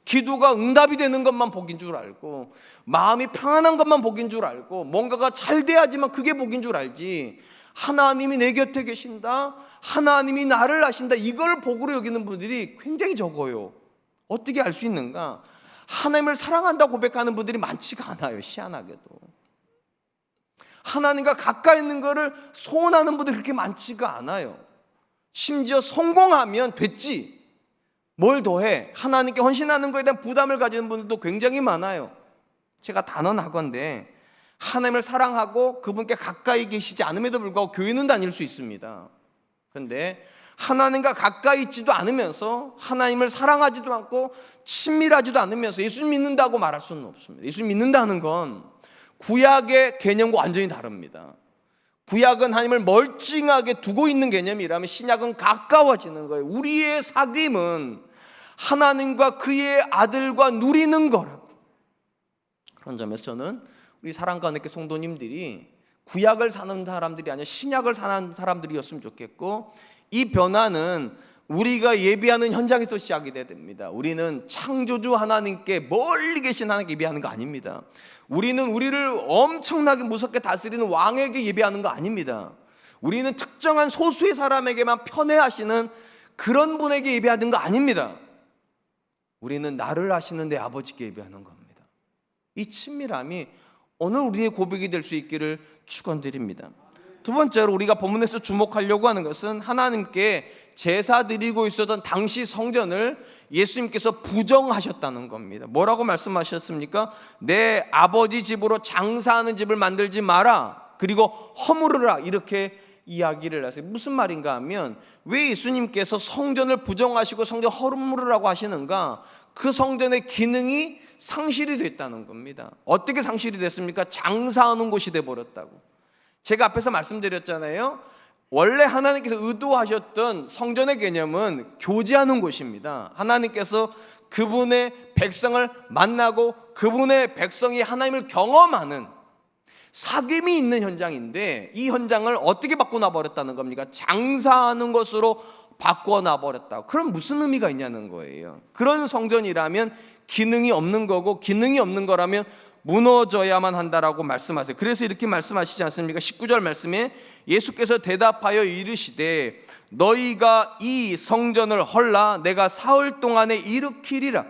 기도가 응답이 되는 것만 복인 줄 알고 마음이 평안한 것만 복인 줄 알고 뭔가가 잘 돼야지만 그게 복인 줄 알지 하나님이 내 곁에 계신다, 하나님이 나를 아신다, 이걸 복으로 여기는 분들이 굉장히 적어요. 어떻게 알 수 있는가? 하나님을 사랑한다고 고백하는 분들이 많지가 않아요. 희한하게도 하나님과 가까이 있는 것을 소원하는 분들이 그렇게 많지가 않아요. 심지어 성공하면 됐지 뭘 더해, 하나님께 헌신하는 것에 대한 부담을 가지는 분들도 굉장히 많아요. 제가 단언하건대 하나님을 사랑하고 그분께 가까이 계시지 않음에도 불구하고 교회는 다닐 수 있습니다. 그런데 하나님과 가까이 있지도 않으면서 하나님을 사랑하지도 않고 친밀하지도 않으면서 예수님 믿는다고 말할 수는 없습니다. 예수님 믿는다는 건 구약의 개념과 완전히 다릅니다. 구약은 하나님을 멀찍하게 두고 있는 개념이라면 신약은 가까워지는 거예요. 우리의 사귐은 하나님과 그의 아들과 누리는 거라고. 그런 점에서 저는 우리 사랑과 은혜 성도님들이 구약을 사는 사람들이 아니라 신약을 사는 사람들이었으면 좋겠고 이 변화는 우리가 예배하는 현장에서 시작이 됩니다. 우리는 창조주 하나님께, 멀리 계신 하나님께 예배하는 거 아닙니다. 우리는 우리를 엄청나게 무섭게 다스리는 왕에게 예배하는 거 아닙니다. 우리는 특정한 소수의 사람에게만 편애하시는 그런 분에게 예배하는 거 아닙니다. 우리는 나를 아시는 내 아버지께 예배하는 겁니다. 이 친밀함이 오늘 우리의 고백이 될 수 있기를 축원드립니다. 두 번째로 우리가 본문에서 주목하려고 하는 것은 하나님께 제사 드리고 있었던 당시 성전을 예수님께서 부정하셨다는 겁니다. 뭐라고 말씀하셨습니까? 내 아버지 집으로 장사하는 집을 만들지 마라, 그리고 허물으라, 이렇게 이야기를 하세요. 무슨 말인가 하면, 왜 예수님께서 성전을 부정하시고 성전 허물으라고 하시는가? 그 성전의 기능이 상실이 됐다는 겁니다. 어떻게 상실이 됐습니까? 장사하는 곳이 돼버렸다고. 제가 앞에서 말씀드렸잖아요. 원래 하나님께서 의도하셨던 성전의 개념은 교제하는 곳입니다. 하나님께서 그분의 백성을 만나고 그분의 백성이 하나님을 경험하는 사귐이 있는 현장인데, 이 현장을 어떻게 바꿔놔 버렸다는 겁니까? 장사하는 것으로 바꿔놔 버렸다. 그럼 무슨 의미가 있냐는 거예요. 그런 성전이라면 기능이 없는 거고, 기능이 없는 거라면 무너져야만 한다라고 말씀하세요. 그래서 이렇게 말씀하시지 않습니까? 19절 말씀에 예수께서 대답하여 이르시되 너희가 이 성전을 헐라 내가 사흘 동안에 일으키리라.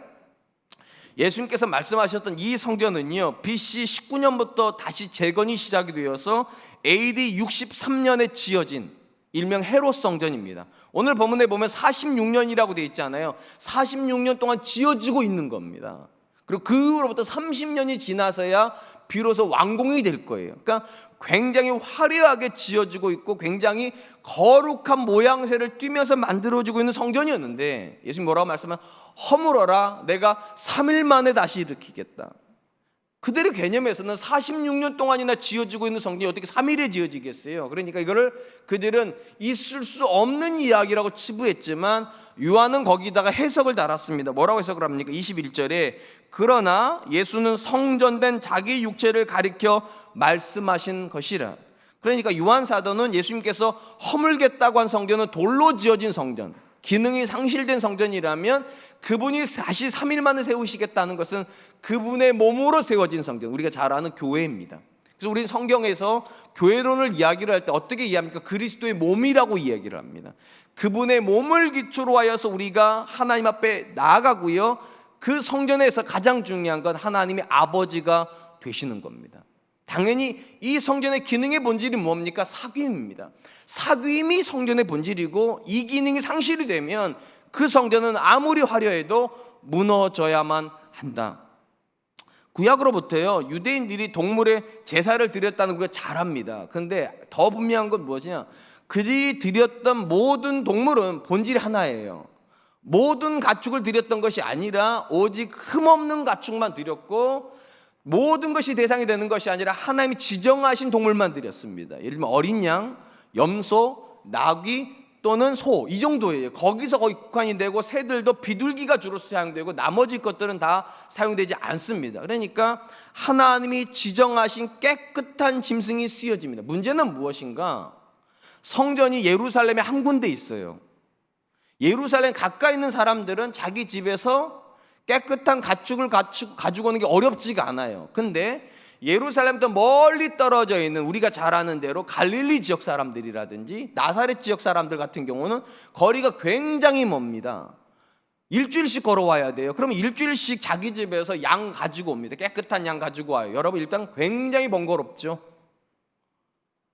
예수님께서 말씀하셨던 이 성전은요, BC 19년부터 다시 재건이 시작이 되어서 AD 63년에 지어진 일명 헤롯 성전입니다. 오늘 본문에 보면 46년이라고 되어 있잖아요. 46년 동안 지어지고 있는 겁니다. 그리고 그 후로부터 30년이 지나서야 비로소 완공이 될 거예요. 그러니까 굉장히 화려하게 지어지고 있고 굉장히 거룩한 모양새를 띠면서 만들어지고 있는 성전이었는데, 예수님 뭐라고 말씀하면, 허물어라 내가 3일 만에 다시 일으키겠다. 그들의 개념에서는 46년 동안이나 지어지고 있는 성전이 어떻게 3일에 지어지겠어요? 그러니까 이거를 그들은 있을 수 없는 이야기라고 치부했지만 요한은 거기다가 해석을 달았습니다. 뭐라고 해석을 합니까? 21절에 그러나 예수는 성전된 자기 육체를 가리켜 말씀하신 것이라. 그러니까 요한 사도는 예수님께서 허물겠다고 한 성전은 돌로 지어진 성전, 기능이 상실된 성전이라면 그분이 다시 3일 만에 세우시겠다는 것은 그분의 몸으로 세워진 성전, 우리가 잘 아는 교회입니다. 그래서 우리는 성경에서 교회론을 이야기를 할 때 어떻게 이해합니까? 그리스도의 몸이라고 이야기를 합니다. 그분의 몸을 기초로 하여서 우리가 하나님 앞에 나아가고요, 그 성전에서 가장 중요한 건 하나님의 아버지가 되시는 겁니다. 당연히 이 성전의 기능의 본질이 뭡니까? 사귐입니다. 사귐이 성전의 본질이고, 이 기능이 상실이 되면 그 성전은 아무리 화려해도 무너져야만 한다. 구약으로부터요, 유대인들이 동물의 제사를 드렸다는 걸 잘 압니다. 그런데 더 분명한 건 무엇이냐? 그들이 드렸던 모든 동물은 본질이 하나예요. 모든 가축을 드렸던 것이 아니라 오직 흠없는 가축만 드렸고, 모든 것이 대상이 되는 것이 아니라 하나님이 지정하신 동물만 드렸습니다. 예를 들면 어린 양, 염소, 나귀 또는 소, 이 정도예요. 거기서 거의 국한이 되고, 새들도 비둘기가 주로 사용되고 나머지 것들은 다 사용되지 않습니다. 그러니까 하나님이 지정하신 깨끗한 짐승이 쓰여집니다. 문제는 무엇인가? 성전이 예루살렘에 한 군데 있어요. 예루살렘 가까이 있는 사람들은 자기 집에서 깨끗한 가축을 가지고 오는 게 어렵지가 않아요. 근데 예루살렘부터 멀리 떨어져 있는, 우리가 잘 아는 대로 갈릴리 지역 사람들이라든지 나사렛 지역 사람들 같은 경우는 거리가 굉장히 멉니다. 일주일씩 걸어와야 돼요. 그러면 일주일씩 자기 집에서 양 가지고 옵니다. 깨끗한 양 가지고 와요. 여러분, 일단 굉장히 번거롭죠.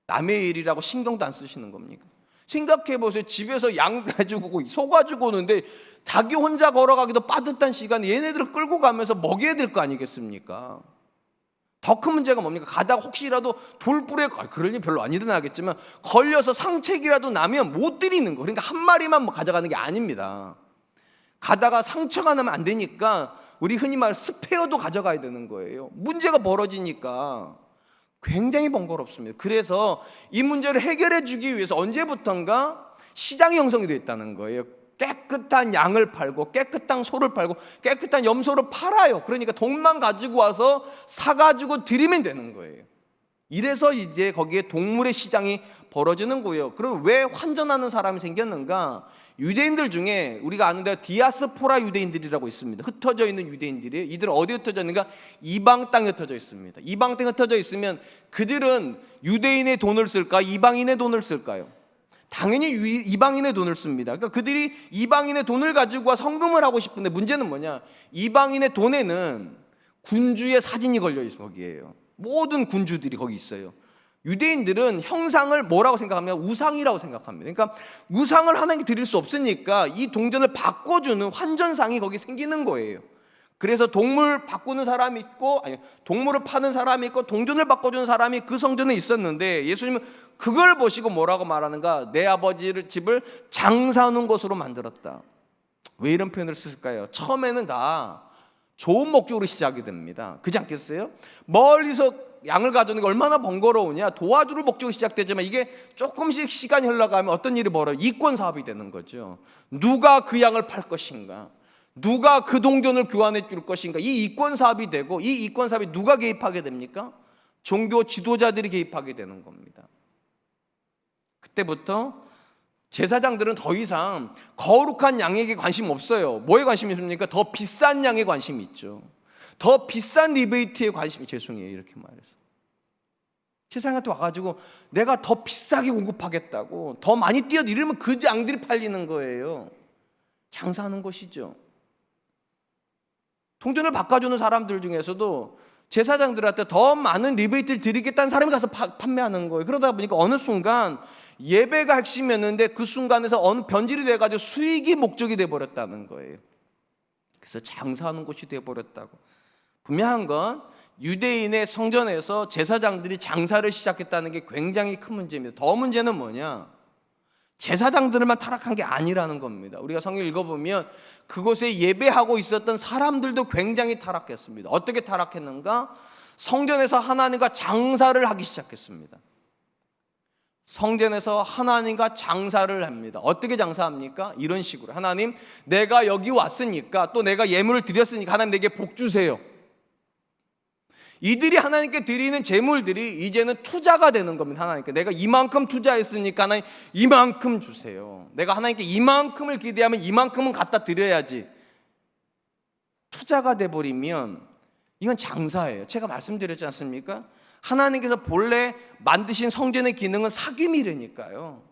남의 일이라고 신경도 안 쓰시는 겁니까? 생각해보세요. 집에서 양 가지고 오고 소 가지고 오는데 자기 혼자 걸어가기도 빠듯한 시간에 얘네들을 끌고 가면서 먹여야 될 거 아니겠습니까? 더 큰 문제가 뭡니까? 가다가 혹시라도 돌불에, 그럴 일 별로 안 일어나겠지만 걸려서 상책이라도 나면 못 드리는 거. 그러니까 한 마리만 가져가는 게 아닙니다. 가다가 상처가 나면 안 되니까 우리 흔히 말 스페어도 가져가야 되는 거예요. 문제가 벌어지니까 굉장히 번거롭습니다. 그래서 이 문제를 해결해 주기 위해서 언제부턴가 시장이 형성이 됐다는 거예요. 깨끗한 양을 팔고 깨끗한 소를 팔고 깨끗한 염소를 팔아요. 그러니까 돈만 가지고 와서 사가지고 드리면 되는 거예요. 이래서 이제 거기에 동물의 시장이 벌어지는 거예요. 그럼 왜 환전하는 사람이 생겼는가? 유대인들 중에 우리가 아는 데가 디아스포라 유대인들이라고 있습니다. 흩어져 있는 유대인들이. 이들은 어디에 흩어져 있는가? 이방 땅에 흩어져 있습니다. 이방 땅에 흩어져 있으면 그들은 유대인의 돈을 쓸까? 이방인의 돈을 쓸까요? 당연히 이방인의 돈을 씁니다. 그러니까 그들이 이방인의 돈을 가지고 성금을 하고 싶은데 문제는 뭐냐? 이방인의 돈에는 군주의 사진이 걸려 있어 거기에요. 모든 군주들이 거기 있어요. 유대인들은 형상을 뭐라고 생각하면 우상이라고 생각합니다. 그러니까 우상을 하나님께 드릴 수 없으니까 이 동전을 바꿔주는 환전상이 거기 생기는 거예요. 그래서 동물 바꾸는 사람이 있고, 아니 동물을 파는 사람이 있고 동전을 바꿔주는 사람이 그 성전에 있었는데 예수님은 그걸 보시고 뭐라고 말하는가? 내 아버지를 집을 장사하는 곳으로 만들었다. 왜 이런 표현을 쓸까요? 처음에는 다 좋은 목적으로 시작이 됩니다. 그렇지 않겠어요? 멀리서 양을 가져오는 게 얼마나 번거로우냐. 도와줄 목적으로 시작되지만 이게 조금씩 시간이 흘러가면 어떤 일이 벌어요? 이권 사업이 되는 거죠. 누가 그 양을 팔 것인가? 누가 그 동전을 교환해 줄 것인가? 이 이권 사업이 되고, 이 이권 사업이 누가 개입하게 됩니까? 종교 지도자들이 개입하게 되는 겁니다. 그때부터 제사장들은 더 이상 거룩한 양에게 관심 없어요. 뭐에 관심이 있습니까? 더 비싼 양에 관심이 있죠. 더 비싼 리베이트에 관심이, 죄송해요 이렇게 말해서, 세상한테 와가지고 내가 더 비싸게 공급하겠다고 더 많이 뛰어내리면 그 양들이 팔리는 거예요. 장사하는 것이죠. 동전을 바꿔주는 사람들 중에서도 제사장들한테 더 많은 리베이트를 드리겠다는 사람이 가서 판매하는 거예요. 그러다 보니까 어느 순간 예배가 핵심이었는데 그 순간에서 어느 변질이 돼가지고 수익이 목적이 돼버렸다는 거예요. 그래서 장사하는 곳이 돼버렸다고. 분명한 건 유대인의 성전에서 제사장들이 장사를 시작했다는 게 굉장히 큰 문제입니다. 더 문제는 뭐냐? 제사장들만 타락한 게 아니라는 겁니다. 우리가 성경 읽어보면 그곳에 예배하고 있었던 사람들도 굉장히 타락했습니다. 어떻게 타락했는가? 성전에서 하나님과 장사를 하기 시작했습니다. 성전에서 하나님과 장사를 합니다. 어떻게 장사합니까? 이런 식으로. 하나님, 내가 여기 왔으니까, 또 내가 예물을 드렸으니까 하나님 내게 복 주세요. 이들이 하나님께 드리는 제물들이 이제는 투자가 되는 겁니다. 하나님께 내가 이만큼 투자했으니까 하나님 이만큼 주세요. 내가 하나님께 이만큼을 기대하면 이만큼은 갖다 드려야지. 투자가 돼버리면 이건 장사예요. 제가 말씀드렸지 않습니까? 하나님께서 본래 만드신 성전의 기능은 사귐이라니까요.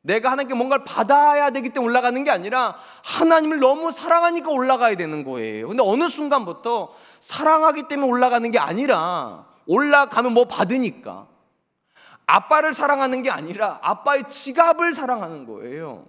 내가 하나님께 뭔가를 받아야 되기 때문에 올라가는 게 아니라 하나님을 너무 사랑하니까 올라가야 되는 거예요. 근데 어느 순간부터 사랑하기 때문에 올라가는 게 아니라 올라가면 뭐 받으니까, 아빠를 사랑하는 게 아니라 아빠의 지갑을 사랑하는 거예요.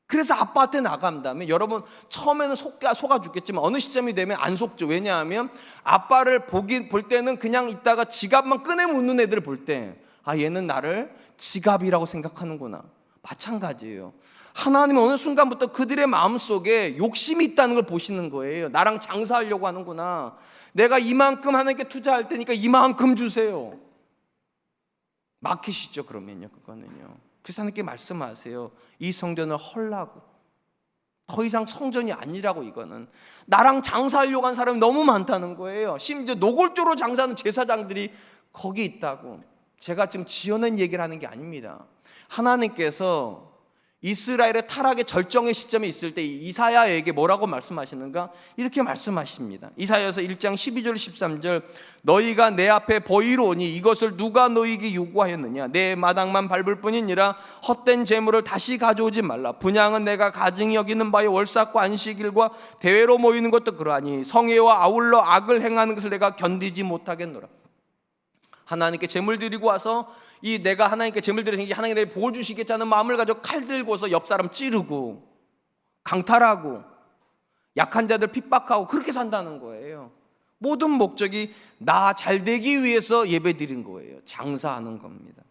그래서 아빠한테 나간 다음에, 여러분 처음에는 속아 죽겠지만 어느 시점이 되면 안 속죠. 왜냐하면 아빠를 볼 때는 그냥 있다가 지갑만 꺼내 묻는 애들을 볼 때, 아 얘는 나를 지갑이라고 생각하는구나. 마찬가지예요. 하나님은 어느 순간부터 그들의 마음속에 욕심이 있다는 걸 보시는 거예요. 나랑 장사하려고 하는구나. 내가 이만큼 하나님께 투자할 테니까 이만큼 주세요. 마켓이죠. 그러면요, 그거는요. 그래서 하나님께 말씀하세요. 이 성전을 헐라고. 더 이상 성전이 아니라고. 이거는 나랑 장사하려고 한 사람이 너무 많다는 거예요. 심지어 노골적으로 장사하는 제사장들이 거기 있다고. 제가 지금 지어낸 얘기를 하는 게 아닙니다. 하나님께서 이스라엘의 타락의 절정의 시점에 있을 때 이사야에게 뭐라고 말씀하시는가? 이렇게 말씀하십니다. 이사야서 1장 12절 13절, 너희가 내 앞에 보이러 오니 이것을 누가 너희에게 요구하였느냐? 내 마당만 밟을 뿐이니라. 헛된 재물을 다시 가져오지 말라. 분향은 내가 가증히 여기는 바요 월삭과 안식일과 대회로 모이는 것도 그러하니 성회와 아울러 악을 행하는 것을 내가 견디지 못하겠노라. 하나님께 재물 드리고 와서 내가 하나님께 재물 드리니 하나님 내게 복을 주시겠지 하는 마음을 가지고 칼 들고서 옆 사람 찌르고 강탈하고 약한 자들 핍박하고 그렇게 산다는 거예요. 모든 목적이 나 잘 되기 위해서 예배 드린 거예요. 장사하는 겁니다.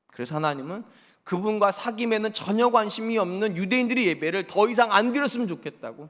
그래서 하나님은 그분과 사귐에는 전혀 관심이 없는 유대인들의 예배를 더 이상 안 드렸으면 좋겠다고,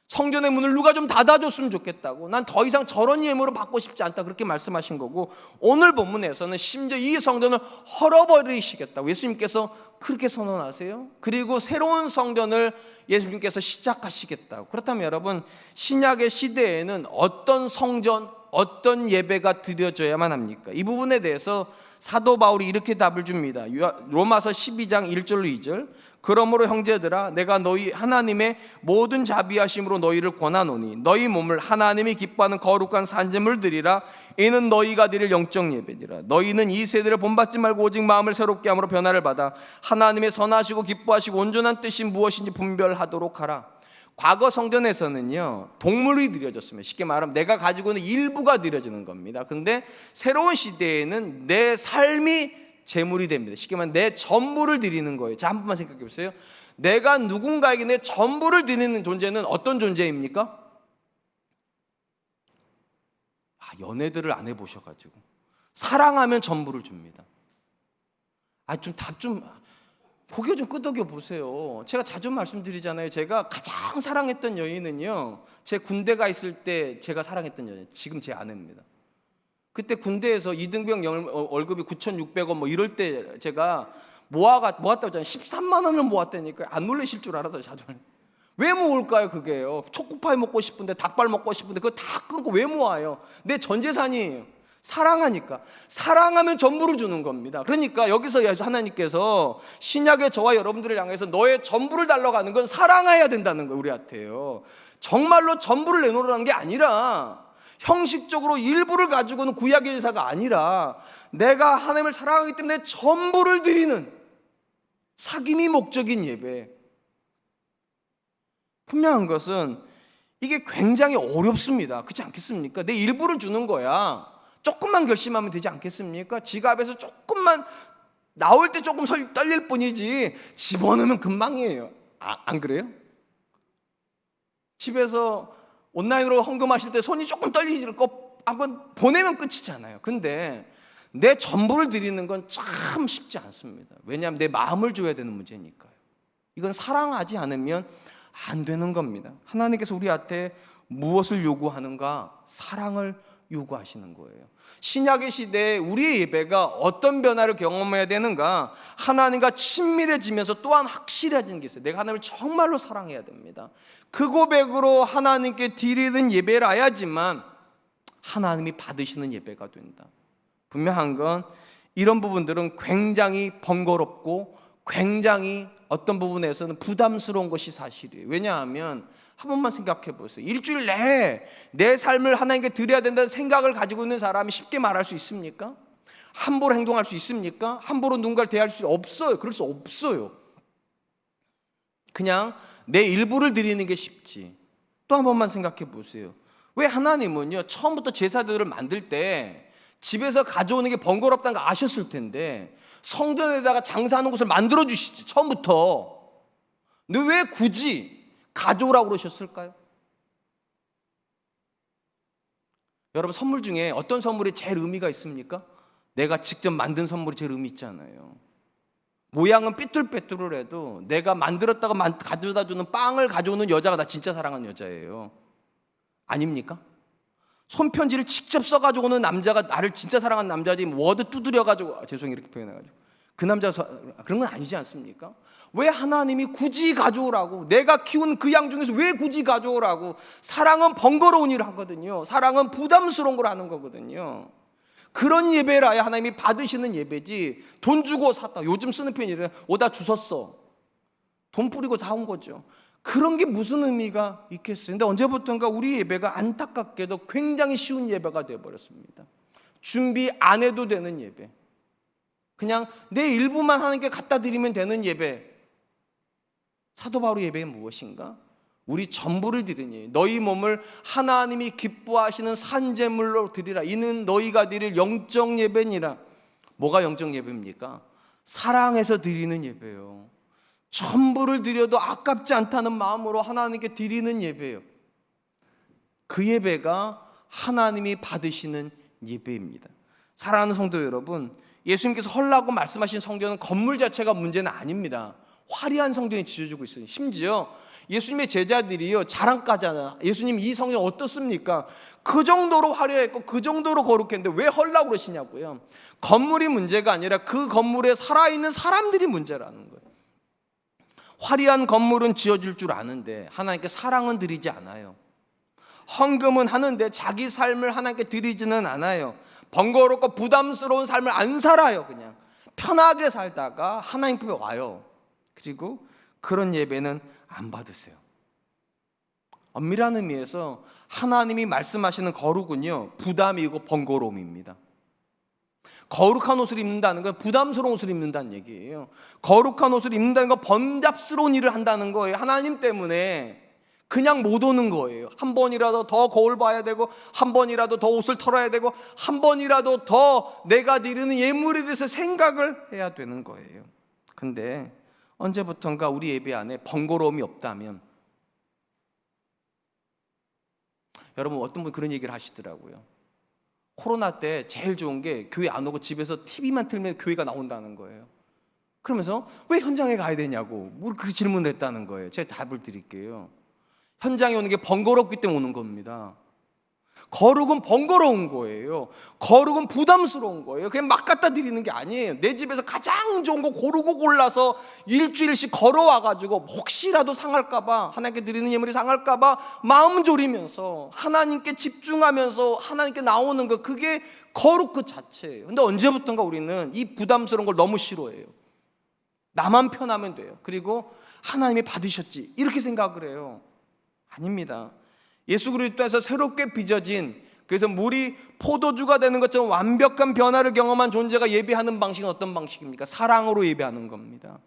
성전의 문을 누가 좀 닫아줬으면 좋겠다고, 난 더 이상 저런 예물을 받고 싶지 않다, 그렇게 말씀하신 거고, 오늘 본문에서는 심지어 이 성전을 헐어버리시겠다고 예수님께서 그렇게 선언하세요. 그리고 새로운 성전을 예수님께서 시작하시겠다고. 그렇다면 여러분, 신약의 시대에는 어떤 성전, 어떤 예배가 드려져야만 합니까? 이 부분에 대해서 사도 바울이 이렇게 답을 줍니다. 로마서 12장 1절로 2절. 그러므로 형제들아 내가 너희 하나님의 모든 자비하심으로 너희를 권하노니 너희 몸을 하나님이 기뻐하는 거룩한 산제물 드리라. 이는 너희가 드릴 영적 예배니라. 너희는 이 세대를 본받지 말고 오직 마음을 새롭게 함으로 변화를 받아 하나님의 선하시고 기뻐하시고 온전한 뜻이 무엇인지 분별하도록 하라. 과거 성전에서는요 동물이 드려졌습니다. 쉽게 말하면 내가 가지고 있는 일부가 드려지는 겁니다. 근데 새로운 시대에는 내 삶이 제물이 됩니다. 쉽게 말하면 내 전부를 드리는 거예요. 자, 한 번만 생각해 보세요. 내가 누군가에게 내 전부를 드리는 존재는 어떤 존재입니까? 연애들을 안 해보셔가지고 사랑하면 전부를 줍니다. 좀 답 좀 고개 좀 끄덕여 보세요. 제가 자주 말씀드리잖아요. 제가 가장 사랑했던 여인은요 제 군대가 있을 때 제가 사랑했던 여인, 지금 제 아내입니다. 그때 군대에서 이등병 월급이 9,600원 뭐 이럴 때 제가 모았다고 하잖아요. 13만 원을 모았다니까요. 안 놀라실 줄 알았어요. 자주. 왜 모을까요? 그게요. 초코파이 먹고 싶은데, 닭발 먹고 싶은데 그거 다 끊고 왜 모아요? 내 전 재산이에요. 사랑하니까. 사랑하면 전부를 주는 겁니다. 그러니까 여기서 하나님께서 신약의 저와 여러분들을 향해서 너의 전부를 달라고 하는 건 사랑해야 된다는 거예요. 우리한테요. 정말로 전부를 내놓으라는 게 아니라 형식적으로 일부를 가지고는 구약의 제사가 아니라 내가 하나님을 사랑하기 때문에 전부를 드리는 사귐이 목적인 예배. 분명한 것은 이게 굉장히 어렵습니다. 그렇지 않겠습니까? 내 일부를 주는 거야. 조금만 결심하면 되지 않겠습니까? 지갑에서 조금만 나올 때 조금 떨릴 뿐이지 집어넣으면 금방이에요. 안 그래요? 집에서 온라인으로 헌금하실 때 손이 조금 떨리지를 한번 보내면 끝이잖아요. 근데 내 전부를 드리는 건 참 쉽지 않습니다. 왜냐하면 내 마음을 줘야 되는 문제니까요. 이건 사랑하지 않으면 안 되는 겁니다. 하나님께서 우리한테 무엇을 요구하는가? 사랑을 요구하시는 거예요. 신약의 시대에 우리의 예배가 어떤 변화를 경험해야 되는가? 하나님과 친밀해지면서 또한 확실해지는 게 있어요. 내가 하나님을 정말로 사랑해야 됩니다. 그 고백으로 하나님께 드리는 예배라야지만 하나님이 받으시는 예배가 된다. 분명한 건 이런 부분들은 굉장히 번거롭고 굉장히 어떤 부분에서는 부담스러운 것이 사실이에요. 왜냐하면 한 번만 생각해 보세요. 일주일 내에 내 삶을 하나님께 드려야 된다는 생각을 가지고 있는 사람이 쉽게 말할 수 있습니까? 함부로 행동할 수 있습니까? 함부로 누군가를 대할 수 없어요. 그럴 수 없어요. 그냥 내 일부를 드리는 게 쉽지. 또 한 번만 생각해 보세요. 왜 하나님은요 처음부터 제사들을 만들 때 집에서 가져오는 게 번거롭다는 거 아셨을 텐데 성전에다가 장사하는 곳을 만들어 주시지 처음부터. 근데 왜 굳이 가져오라고 그러셨을까요? 여러분 선물 중에 어떤 선물이 제일 의미가 있습니까? 내가 직접 만든 선물이 제일 의미 있잖아요. 모양은 삐뚤빼뚤해도 내가 만들었다가 가져다 주는 빵을 가져오는 여자가 나 진짜 사랑하는 여자예요. 아닙니까? 손편지를 직접 써가지고 오는 남자가 나를 진짜 사랑하는 남자지 워드 두드려가지고 죄송해요 이렇게 표현해가지고 그 남자가 그런 건 아니지 않습니까? 왜 하나님이 굳이 가져오라고, 내가 키운 그 양 중에서 왜 굳이 가져오라고? 사랑은 번거로운 일을 하거든요. 사랑은 부담스러운 걸 하는 거거든요. 그런 예배라야 하나님이 받으시는 예배지 돈 주고 샀다. 요즘 쓰는 표현이래요. 오다 주웠어. 돈 뿌리고 다 온 거죠. 그런 게 무슨 의미가 있겠어요? 근데 언제부턴가 우리 예배가 안타깝게도 굉장히 쉬운 예배가 되어버렸습니다. 준비 안 해도 되는 예배, 그냥 내 일부만 하나님께 갖다 드리면 되는 예배. 사도 바울의 예배는 무엇인가? 우리 전부를 드리니 너희 몸을 하나님이 기뻐하시는 산제물로 드리라. 이는 너희가 드릴 영적 예배니라. 뭐가 영적 예배입니까? 사랑해서 드리는 예배예요. 전부를 드려도 아깝지 않다는 마음으로 하나님께 드리는 예배예요. 그 예배가 하나님이 받으시는 예배입니다. 사랑하는 성도 여러분, 예수님께서 헐라고 말씀하신 성전은 건물 자체가 문제는 아닙니다. 화려한 성전이 지어지고 있어요. 심지어 예수님의 제자들이요 자랑까지하나 예수님 이 성전 어떻습니까? 그 정도로 화려했고 그 정도로 거룩했는데 왜 헐라고 그러시냐고요. 건물이 문제가 아니라 그 건물에 살아있는 사람들이 문제라는 거예요. 화려한 건물은 지어질 줄 아는데 하나님께 사랑은 드리지 않아요. 헌금은 하는데 자기 삶을 하나님께 드리지는 않아요. 번거롭고 부담스러운 삶을 안 살아요. 그냥 편하게 살다가 하나님 품에 와요. 그리고 그런 예배는 안 받으세요. 엄밀한 의미에서 하나님이 말씀하시는 거룩은요, 부담이고 번거로움입니다. 거룩한 옷을 입는다는 건 부담스러운 옷을 입는다는 얘기예요. 거룩한 옷을 입는다는 건 번잡스러운 일을 한다는 거예요. 하나님 때문에 그냥 못 오는 거예요. 한 번이라도 더 거울 봐야 되고, 한 번이라도 더 옷을 털어야 되고, 한 번이라도 더 내가 드리는 예물에 대해서 생각을 해야 되는 거예요. 근데 언제부턴가 우리 예배 안에 번거로움이 없다면, 여러분 어떤 분 그런 얘기를 하시더라고요. 코로나 때 제일 좋은 게 교회 안 오고 집에서 TV만 틀면 교회가 나온다는 거예요. 그러면서 왜 현장에 가야 되냐고 그렇게 질문을 했다는 거예요. 제가 답을 드릴게요. 현장에 오는 게 번거롭기 때문에 오는 겁니다. 거룩은 번거로운 거예요. 거룩은 부담스러운 거예요. 그냥 막 갖다 드리는 게 아니에요. 내 집에서 가장 좋은 거 고르고 골라서 일주일씩 걸어와가지고 혹시라도 상할까봐, 하나님께 드리는 예물이 상할까봐 마음 졸이면서 하나님께 집중하면서 하나님께 나오는 거, 그게 거룩 그 자체예요. 근데 언제부턴가 우리는 이 부담스러운 걸 너무 싫어해요. 나만 편하면 돼요. 그리고 하나님이 받으셨지 이렇게 생각을 해요. 아닙니다. 예수 그리스도에서 새롭게 빚어진, 그래서 물이 포도주가 되는 것처럼 완벽한 변화를 경험한 존재가 예배하는 방식은 어떤 방식입니까? 사랑으로 예배하는 겁니다.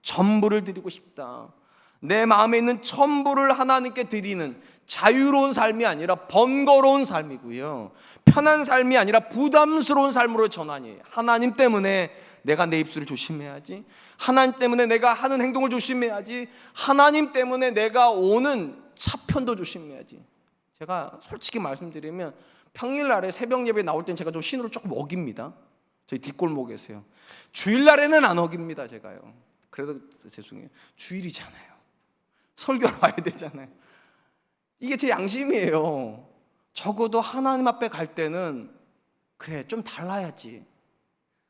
전부를 드리고 싶다. 내 마음에 있는 전부를 하나님께 드리는 자유로운 삶이 아니라 번거로운 삶이고요, 편한 삶이 아니라 부담스러운 삶으로 전환이에요. 하나님 때문에 내가 내 입술을 조심해야지, 하나님 때문에 내가 하는 행동을 조심해야지, 하나님 때문에 내가 오는 차편도 조심해야지. 제가 솔직히 말씀드리면 평일날에 새벽 예배 나올 땐 제가 좀 신호를 조금 어깁니다. 저희 뒷골목에서요. 주일날에는 안 어깁니다. 제가요. 그래도 죄송해요. 주일이잖아요. 설교하러 와야 되잖아요. 이게 제 양심이에요. 적어도 하나님 앞에 갈 때는 그래 좀 달라야지.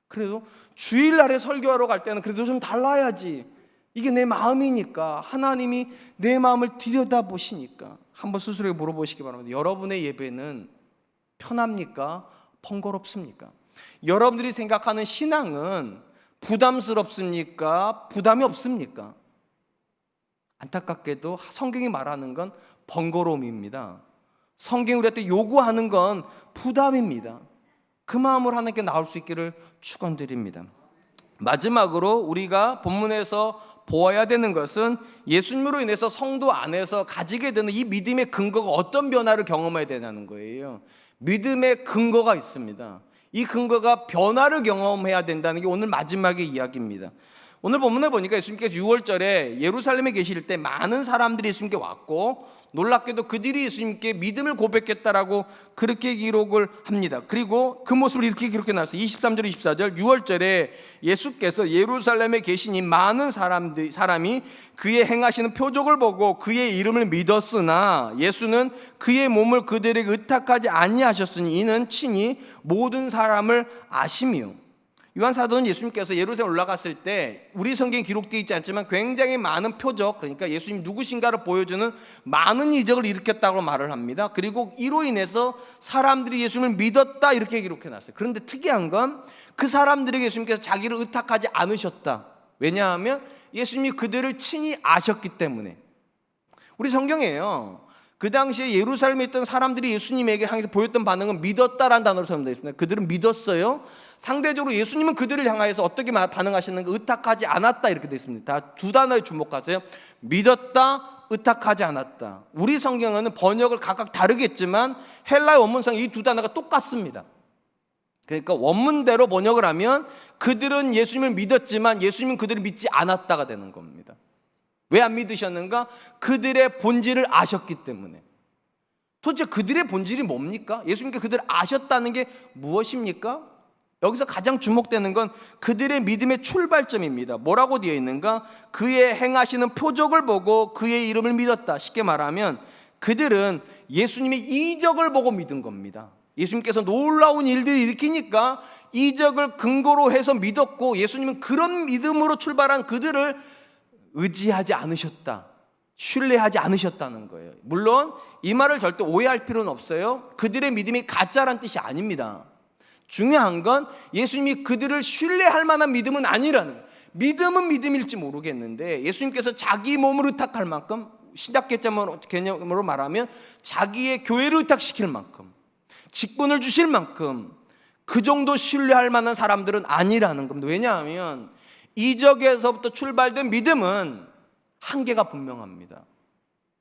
그래도 주일날에 설교하러 갈 때는 그래도 좀 달라야지. 이게 내 마음이니까, 하나님이 내 마음을 들여다보시니까 한번 스스로에게 물어보시기 바랍니다. 여러분의 예배는 편합니까? 번거롭습니까? 여러분들이 생각하는 신앙은 부담스럽습니까? 부담이 없습니까? 안타깝게도 성경이 말하는 건 번거로움입니다. 성경이 우리한테 요구하는 건 부담입니다. 그 마음으로 하나님께 나올 수 있기를 축원드립니다. 마지막으로 우리가 본문에서 보아야 되는 것은 예수님으로 인해서 성도 안에서 가지게 되는 이 믿음의 근거가 어떤 변화를 경험해야 되냐는 거예요. 믿음의 근거가 있습니다. 이 근거가 변화를 경험해야 된다는 게 오늘 마지막의 이야기입니다. 오늘 본문에 보니까 예수님께서 6월절에 예루살렘에 계실 때 많은 사람들이 예수님께 왔고, 놀랍게도 그들이 예수님께 믿음을 고백했다라고 그렇게 기록을 합니다. 그리고 그 모습을 이렇게 기록해 놨어요. 23절 24절 6월절에 예수께서 예루살렘에 계신 이 많은 사람이 그의 행하시는 표적을 보고 그의 이름을 믿었으나 예수는 그의 몸을 그들에게 의탁하지 아니하셨으니 이는 친히 모든 사람을 아심이요. 요한 사도는 예수님께서 예루살렘 올라갔을 때 우리 성경에 기록되어 있지 않지만 굉장히 많은 표적, 그러니까 예수님 누구신가를 보여주는 많은 이적을 일으켰다고 말을 합니다. 그리고 이로 인해서 사람들이 예수님을 믿었다 이렇게 기록해놨어요. 그런데 특이한 건 그 사람들에게 예수님께서 자기를 의탁하지 않으셨다. 왜냐하면 예수님이 그들을 친히 아셨기 때문에. 우리 성경에요, 그 당시에 예루살렘에 있던 사람들이 예수님에게 향해서 보였던 반응은 믿었다라는 단어로 사용되어 있습니다. 그들은 믿었어요. 상대적으로 예수님은 그들을 향해서 어떻게 반응하시는가? 의탁하지 않았다 이렇게 되어 있습니다. 다 두 단어에 주목하세요. 믿었다, 의탁하지 않았다. 우리 성경은 번역을 각각 다르겠지만 헬라의 원문상 이 두 단어가 똑같습니다. 그러니까 원문대로 번역을 하면 그들은 예수님을 믿었지만 예수님은 그들을 믿지 않았다가 되는 겁니다. 왜 안 믿으셨는가? 그들의 본질을 아셨기 때문에. 도대체 그들의 본질이 뭡니까? 예수님께 그들을 아셨다는 게 무엇입니까? 여기서 가장 주목되는 건 그들의 믿음의 출발점입니다. 뭐라고 되어 있는가? 그의 행하시는 표적을 보고 그의 이름을 믿었다. 쉽게 말하면 그들은 예수님의 이적을 보고 믿은 겁니다. 예수님께서 놀라운 일들을 일으키니까 이적을 근거로 해서 믿었고, 예수님은 그런 믿음으로 출발한 그들을 의지하지 않으셨다. 신뢰하지 않으셨다는 거예요. 물론 이 말을 절대 오해할 필요는 없어요. 그들의 믿음이 가짜란 뜻이 아닙니다. 중요한 건 예수님이 그들을 신뢰할 만한 믿음은 아니라는 거예요. 믿음은 믿음일지 모르겠는데 예수님께서 자기 몸을 의탁할 만큼, 신학 개념으로 말하면 자기의 교회를 의탁시킬 만큼, 직분을 주실 만큼 그 정도 신뢰할 만한 사람들은 아니라는 겁니다. 왜냐하면 이적에서부터 출발된 믿음은 한계가 분명합니다.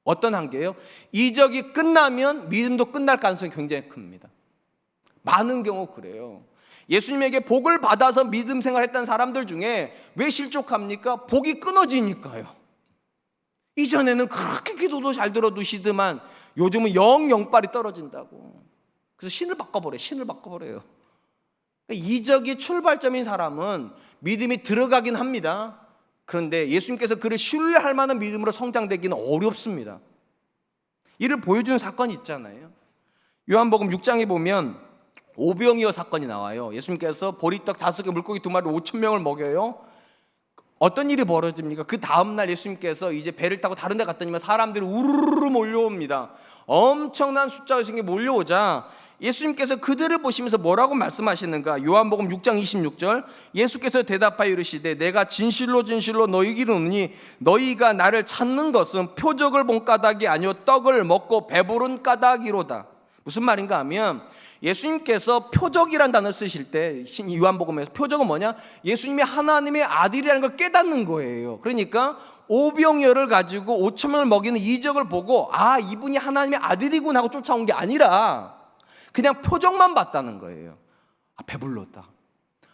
어떤 한계예요? 이적이 끝나면 믿음도 끝날 가능성이 굉장히 큽니다. 많은 경우 그래요. 예수님에게 복을 받아서 믿음 생활했던 사람들 중에 왜 실족합니까? 복이 끊어지니까요. 이전에는 그렇게 기도도 잘 들어두시더만 요즘은 영빨이 떨어진다고. 그래서 신을 바꿔버려요. 이적이 출발점인 사람은 믿음이 들어가긴 합니다. 그런데 예수님께서 그를 신뢰할 만한 믿음으로 성장되기는 어렵습니다. 이를 보여주는 사건이 있잖아요. 요한복음 6장에 보면 오병이어 사건이 나와요. 예수님께서 보리떡 5개 물고기 2마리 5,000명을 먹여요. 어떤 일이 벌어집니까? 그 다음날 예수님께서 이제 배를 타고 다른 데 갔더니만 사람들이 우르르 몰려옵니다. 엄청난 숫자의 생이 몰려오자 예수님께서 그들을 보시면서 뭐라고 말씀하시는가? 요한복음 6장 26절, 예수께서 대답하여 이르시되 내가 진실로 진실로 너희에게 이르노니 너희가 나를 찾는 것은 표적을 본 까닭이 아니요 떡을 먹고 배부른 까닭이로다. 무슨 말인가 하면 예수님께서 표적이란 단어를 쓰실 때 요한복음에서 표적은 뭐냐? 예수님이 하나님의 아들이라는 걸 깨닫는 거예요. 그러니까 오병이어를 가지고 5,000명을 먹이는 이적을 보고 아, 이분이 하나님의 아들이구나 하고 쫓아온 게 아니라 그냥 표적만 봤다는 거예요. 아, 배불렀다.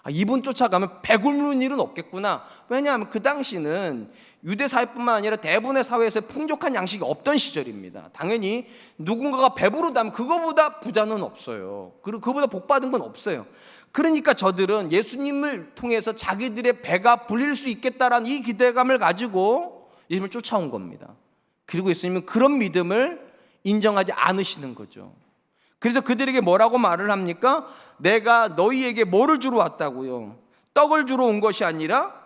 아, 이분 쫓아가면 배굶는 일은 없겠구나. 왜냐하면 그 당시는 유대 사회뿐만 아니라 대부분의 사회에서 풍족한 양식이 없던 시절입니다. 당연히 누군가가 배부르다면 그거보다 부자는 없어요. 그리고 그거보다 복받은 건 없어요. 그러니까 저들은 예수님을 통해서 자기들의 배가 불릴 수 있겠다라는 이 기대감을 가지고 예수님을 쫓아온 겁니다. 그리고 예수님은 그런 믿음을 인정하지 않으시는 거죠. 그래서 그들에게 뭐라고 말을 합니까? 내가 너희에게 뭐를 주러 왔다고요? 떡을 주러 온 것이 아니라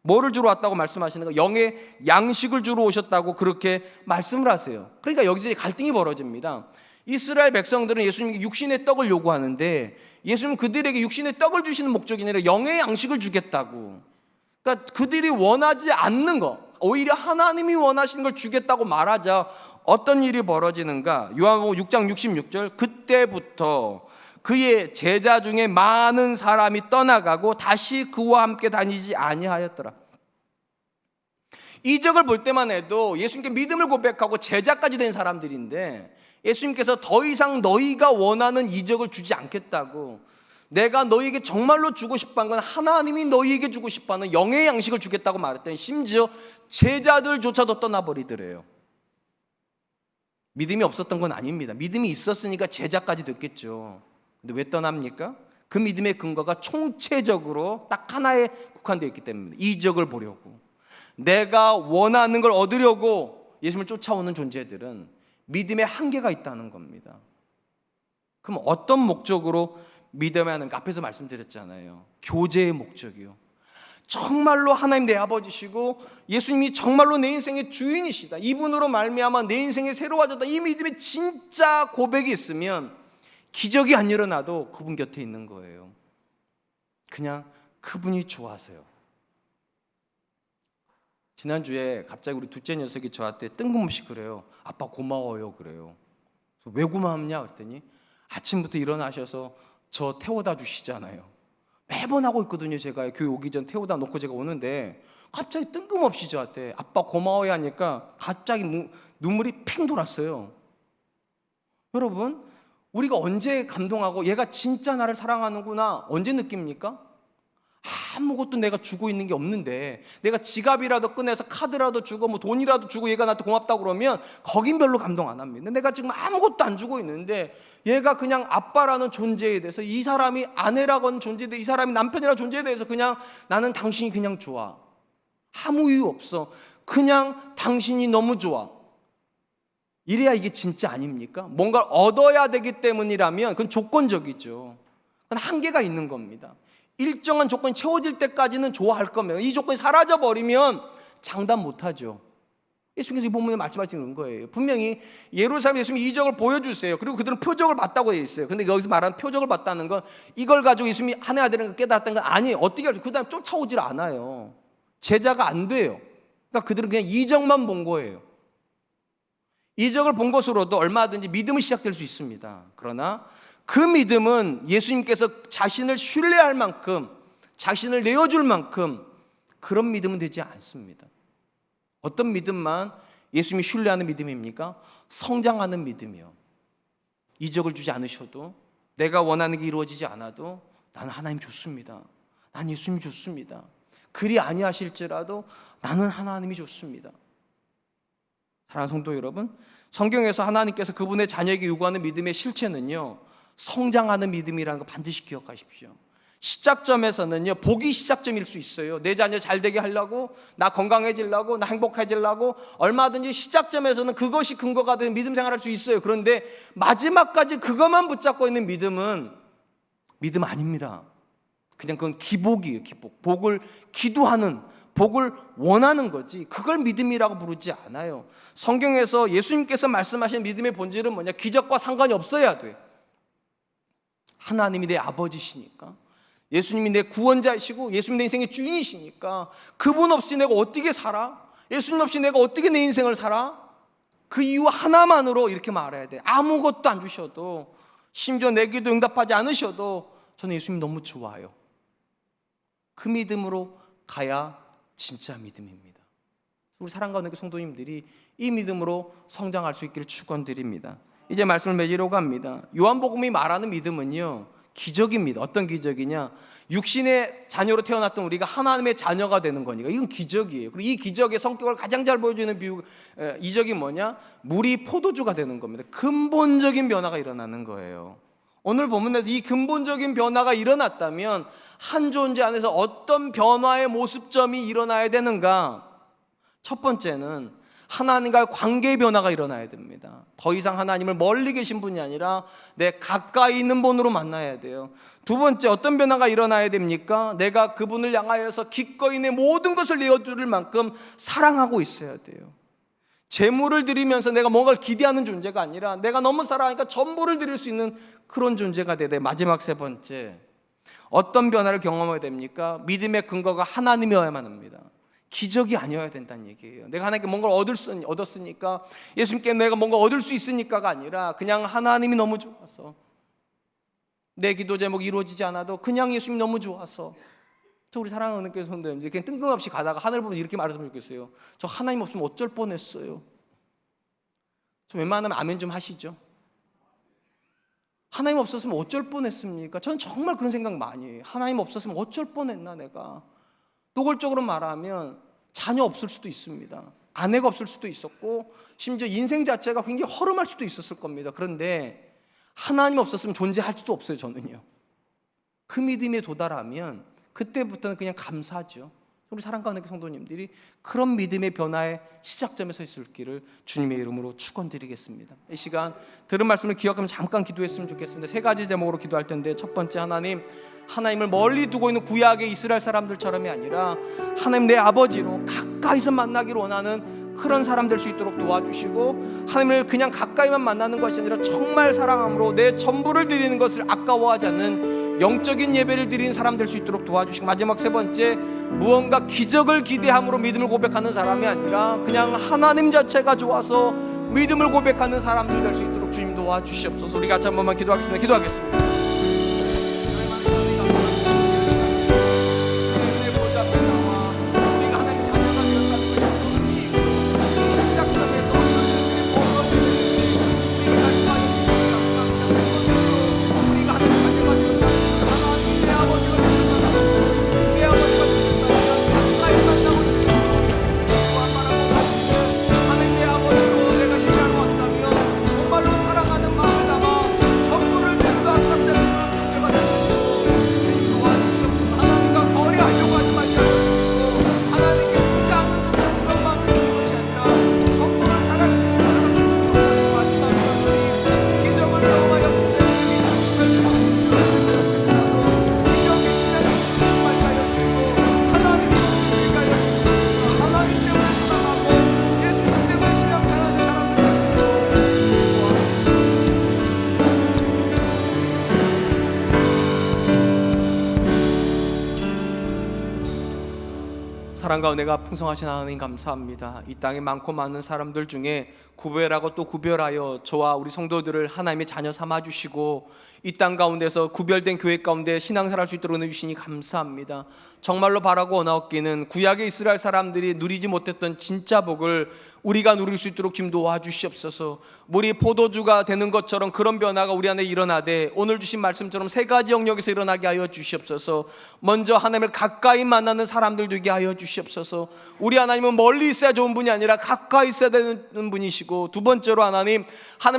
뭐를 주러 왔다고 말씀하시는 거? 영의 양식을 주러 오셨다고 그렇게 말씀을 하세요. 그러니까 여기서 갈등이 벌어집니다. 이스라엘 백성들은 예수님에게 육신의 떡을 요구하는데 예수님은 그들에게 육신의 떡을 주시는 목적이 아니라 영의 양식을 주겠다고. 그러니까 그들이 원하지 않는 거, 오히려 하나님이 원하시는 걸 주겠다고 말하자 어떤 일이 벌어지는가? 요한복음 6장 66절, 그때부터 그의 제자 중에 많은 사람이 떠나가고 다시 그와 함께 다니지 아니하였더라. 이적을 볼 때만 해도 예수님께 믿음을 고백하고 제자까지 된 사람들인데 예수님께서 더 이상 너희가 원하는 이적을 주지 않겠다고, 내가 너희에게 정말로 주고 싶어하는 건 하나님이 너희에게 주고 싶어하는 영의 양식을 주겠다고 말했더니 심지어 제자들조차도 떠나버리더래요. 믿음이 없었던 건 아닙니다. 믿음이 있었으니까 제자까지 됐겠죠. 근데 왜 떠납니까? 그 믿음의 근거가 총체적으로 딱 하나에 국한되어 있기 때문에 이적을 보려고, 내가 원하는 걸 얻으려고 예수님을 쫓아오는 존재들은 믿음의 한계가 있다는 겁니다. 그럼 어떤 목적으로 믿어야 하는가? 앞에서 말씀드렸잖아요. 교제의 목적이요. 정말로 하나님 내 아버지시고 예수님이 정말로 내 인생의 주인이시다, 이분으로 말미암아 내 인생이 새로워졌다, 이 믿음의 진짜 고백이 있으면 기적이 안 일어나도 그분 곁에 있는 거예요. 그냥 그분이 좋아하세요. 지난주에 갑자기 우리 둘째 녀석이 저한테 뜬금없이 그래요. 아빠 고마워요 그래요. 그래서 왜 고맙냐 그랬더니 아침부터 일어나셔서 저 태워다 주시잖아요. 매번 하고 있거든요. 제가 교회 오기 전 태워다 놓고 제가 오는데 갑자기 뜬금없이 저한테 아빠 고마워요 하니까 갑자기 눈물이 핑 돌았어요. 여러분, 우리가 언제 감동하고 얘가 진짜 나를 사랑하는구나 언제 느낍니까? 아무것도 내가 주고 있는 게 없는데 내가 지갑이라도 꺼내서 카드라도 주고 뭐 돈이라도 주고 얘가 나한테 고맙다고 그러면 거긴 별로 감동 안 합니다. 내가 지금 아무것도 안 주고 있는데 얘가 그냥 아빠라는 존재에 대해서, 이 사람이 아내라고 하는 존재에 대해서, 이 사람이 남편이라는 존재에 대해서 그냥 나는 당신이 그냥 좋아. 아무 이유 없어. 그냥 당신이 너무 좋아. 이래야 이게 진짜 아닙니까? 뭔가를 얻어야 되기 때문이라면 그건 조건적이죠. 그건 한계가 있는 겁니다. 일정한 조건이 채워질 때까지는 좋아할 겁니다. 이 조건이 사라져버리면 장담 못하죠. 예수님께서 이 본문에 말씀하시는 거예요. 분명히 예루살렘 예수님이 이적을 보여주세요. 그리고 그들은 표적을 봤다고 되어 있어요. 근데 여기서 말하는 표적을 봤다는 건 이걸 가지고 예수님이 하나가 되는 걸 깨달았다는 건 아니에요. 어떻게 하죠? 그 다음에 쫓아오질 않아요. 제자가 안 돼요. 그러니까 그들은 그냥 이적만 본 거예요. 이적을 본 것으로도 얼마든지 믿음이 시작될 수 있습니다. 그러나 그 믿음은 예수님께서 자신을 신뢰할 만큼, 자신을 내어줄 만큼 그런 믿음은 되지 않습니다. 어떤 믿음만 예수님이 신뢰하는 믿음입니까? 성장하는 믿음이요. 이적을 주지 않으셔도, 내가 원하는 게 이루어지지 않아도 나는 하나님 좋습니다. 난 예수님 좋습니다. 그리 아니하실지라도 나는 하나님이 좋습니다. 사랑하는 성도 여러분, 성경에서 하나님께서 그분의 자녀에게 요구하는 믿음의 실체는요, 성장하는 믿음이라는 거 반드시 기억하십시오. 시작점에서는요, 복이 시작점일 수 있어요. 내 자녀 잘 되게 하려고, 나 건강해지려고, 나 행복해지려고, 얼마든지 시작점에서는 그것이 근거가 되는 믿음 생활할 수 있어요. 그런데 마지막까지 그것만 붙잡고 있는 믿음은 믿음 아닙니다. 그냥 그건 기복이에요. 기복. 복을 기도하는, 복을 원하는 거지, 그걸 믿음이라고 부르지 않아요. 성경에서 예수님께서 말씀하신 믿음의 본질은 뭐냐? 기적과 상관이 없어야 돼. 하나님이 내 아버지시니까, 예수님이 내 구원자이시고 예수님 내 인생의 주인이시니까 그분 없이 내가 어떻게 살아? 예수님 없이 내가 어떻게 내 인생을 살아? 그 이유 하나만으로 이렇게 말해야 돼. 아무것도 안 주셔도, 심지어 내 기도 응답하지 않으셔도 저는 예수님 너무 좋아요. 그 믿음으로 가야 진짜 믿음입니다. 우리 사랑과 은혜 성도님들이 이 믿음으로 성장할 수 있기를 축원드립니다. 이제 말씀을 맺으려고 합니다. 요한복음이 말하는 믿음은요, 기적입니다. 어떤 기적이냐? 육신의 자녀로 태어났던 우리가 하나님의 자녀가 되는 거니까 이건 기적이에요. 그리고 이 기적의 성격을 가장 잘 보여주는 이적이 뭐냐? 물이 포도주가 되는 겁니다. 근본적인 변화가 일어나는 거예요. 오늘 본문에서 이 근본적인 변화가 일어났다면 한 존재 안에서 어떤 변화의 모습점이 일어나야 되는가? 첫 번째는 하나님과의 관계의 변화가 일어나야 됩니다. 더 이상 하나님을 멀리 계신 분이 아니라 내 가까이 있는 분으로 만나야 돼요. 두 번째, 어떤 변화가 일어나야 됩니까? 내가 그분을 향하여서 기꺼이 내 모든 것을 내어줄 만큼 사랑하고 있어야 돼요. 재물을 드리면서 내가 뭔가를 기대하는 존재가 아니라 내가 너무 사랑하니까 전부를 드릴 수 있는 그런 존재가 돼야 돼요. 마지막 세 번째, 어떤 변화를 경험해야 됩니까? 믿음의 근거가 하나님이어야만 합니다. 기적이 아니어야 된다는 얘기예요. 내가 하나님께 뭔가를 얻었으니까, 예수님께 내가 뭔가 얻을 수 있으니까가 아니라 그냥 하나님이 너무 좋아서, 내 기도 제목이 이루어지지 않아도 그냥 예수님이 너무 좋아서. 저 우리 사랑하는 교회 성도님들 그냥 뜬금없이 가다가 하늘 보면 이렇게 말했으면 좋겠어요. 저 하나님 없으면 어쩔 뻔했어요. 좀 웬만하면 아멘 좀 하시죠. 하나님 없었으면 어쩔 뻔했습니까? 저는 정말 그런 생각 많이 해요. 하나님 없었으면 어쩔 뻔했나 내가. 노골적으로 말하면 자녀 없을 수도 있습니다. 아내가 없을 수도 있었고, 심지어 인생 자체가 굉장히 허름할 수도 있었을 겁니다. 그런데 하나님 없었으면 존재할 수도 없어요. 저는요. 그 믿음에 도달하면 그때부터는 그냥 감사하죠. 우리 사랑과 은혜 성도님들이 그런 믿음의 변화의 시작점에 서 있을 길을 주님의 이름으로 축원드리겠습니다. 이 시간 들은 말씀을 기억하면서 잠깐 기도했으면 좋겠습니다. 세 가지 제목으로 기도할 텐데, 첫 번째, 하나님을 멀리 두고 있는 구약의 이스라엘 사람들처럼이 아니라 하나님 내 아버지로 가까이서 만나기를 원하는 그런 사람 될 수 있도록 도와주시고, 하나님을 그냥 가까이만 만나는 것이 아니라 정말 사랑함으로 내 전부를 드리는 것을 아까워하지 않는 영적인 예배를 드리는 사람 될 수 있도록 도와주시고, 마지막 세 번째, 무언가 기적을 기대함으로 믿음을 고백하는 사람이 아니라 그냥 하나님 자체가 좋아서 믿음을 고백하는 사람들 될 수 있도록 주님 도와주시옵소서. 우리 같이 한 번만 기도하겠습니다. 정말로 사랑하는 마음을 담아 전부를 드리고 사랑과 은혜가 풍성하신 하나님 감사합니다. 이 땅에 많고 많은 사람들 중에 구별하고 또 구별하여 저와 우리 성도들을 하나님의 자녀 삼아주시고 이 땅 가운데서 구별된 교회 가운데 신앙생활 할 수 있도록 해주시니 감사합니다. 정말로 바라고 원하옵기는 구약의 이스라엘 사람들이 누리지 못했던 진짜 복을 우리가 누릴 수 있도록 지금 도와주시옵소서. 물이 포도주가 되는 것처럼 그런 변화가 우리 안에 일어나되 오늘 주신 말씀처럼 세 가지 영역에서 일어나게 하여 주시옵소서. 먼저 하나님을 가까이 만나는 사람들 되게 하여 주시옵소서. 우리 하나님은 멀리 있어야 좋은 분이 아니라 가까이 있어야 되는 분이시고, 두 번째로 하나님을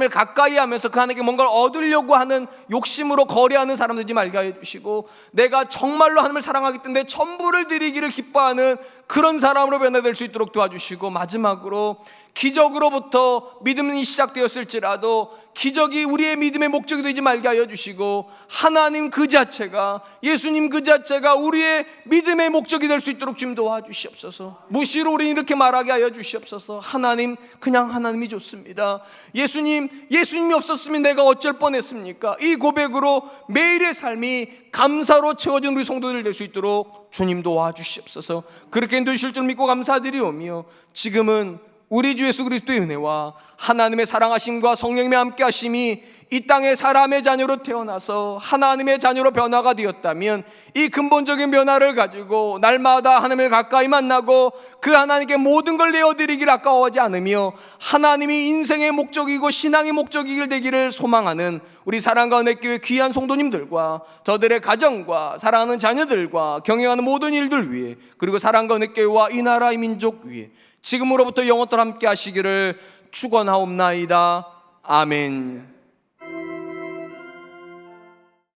가까이 하면서 그 하나님께 뭔가를 얻으려고 하는 욕심으로 거래하는 사람들 되지 말게 하여 주시고, 내가 정말로 하나님을 사랑하기 때문에 전부를 드리기를 기뻐하는 그런 사람으로 변화될 수 있도록 도와주시고, 마지막으로 기적으로부터 믿음이 시작되었을지라도 기적이 우리의 믿음의 목적이 되지 말게 하여 주시고, 하나님 그 자체가, 예수님 그 자체가 우리의 믿음의 목적이 될 수 있도록 좀 도와주시옵소서. 무시로 우리 이렇게 말하게 하여 주시옵소서. 하나님, 그냥 하나님이 좋습니다. 예수님이 없었으면 내가 어쩔 뻔했습니까? 이 고백으로 매일의 삶이 감사로 채워진 우리 성도들 될 수 있도록 주님 도와주시옵소서. 그렇게 인도하실 줄 믿고 감사드리오며, 지금은 우리 주 예수 그리스도의 은혜와 하나님의 사랑하심과 성령님의 함께 하심이 이 땅에 사람의 자녀로 태어나서 하나님의 자녀로 변화가 되었다면, 이 근본적인 변화를 가지고 날마다 하나님을 가까이 만나고 그 하나님께 모든 걸 내어드리기를 아까워하지 않으며 하나님이 인생의 목적이고 신앙의 목적이길 되기를 소망하는 우리 사랑과 은혜교회 귀한 성도님들과 저들의 가정과 사랑하는 자녀들과 경영하는 모든 일들 위해, 그리고 사랑과 은혜교회와 이 나라의 민족 위해 지금으로부터 영원토록 함께 하시기를 축원하옵나이다. 아멘.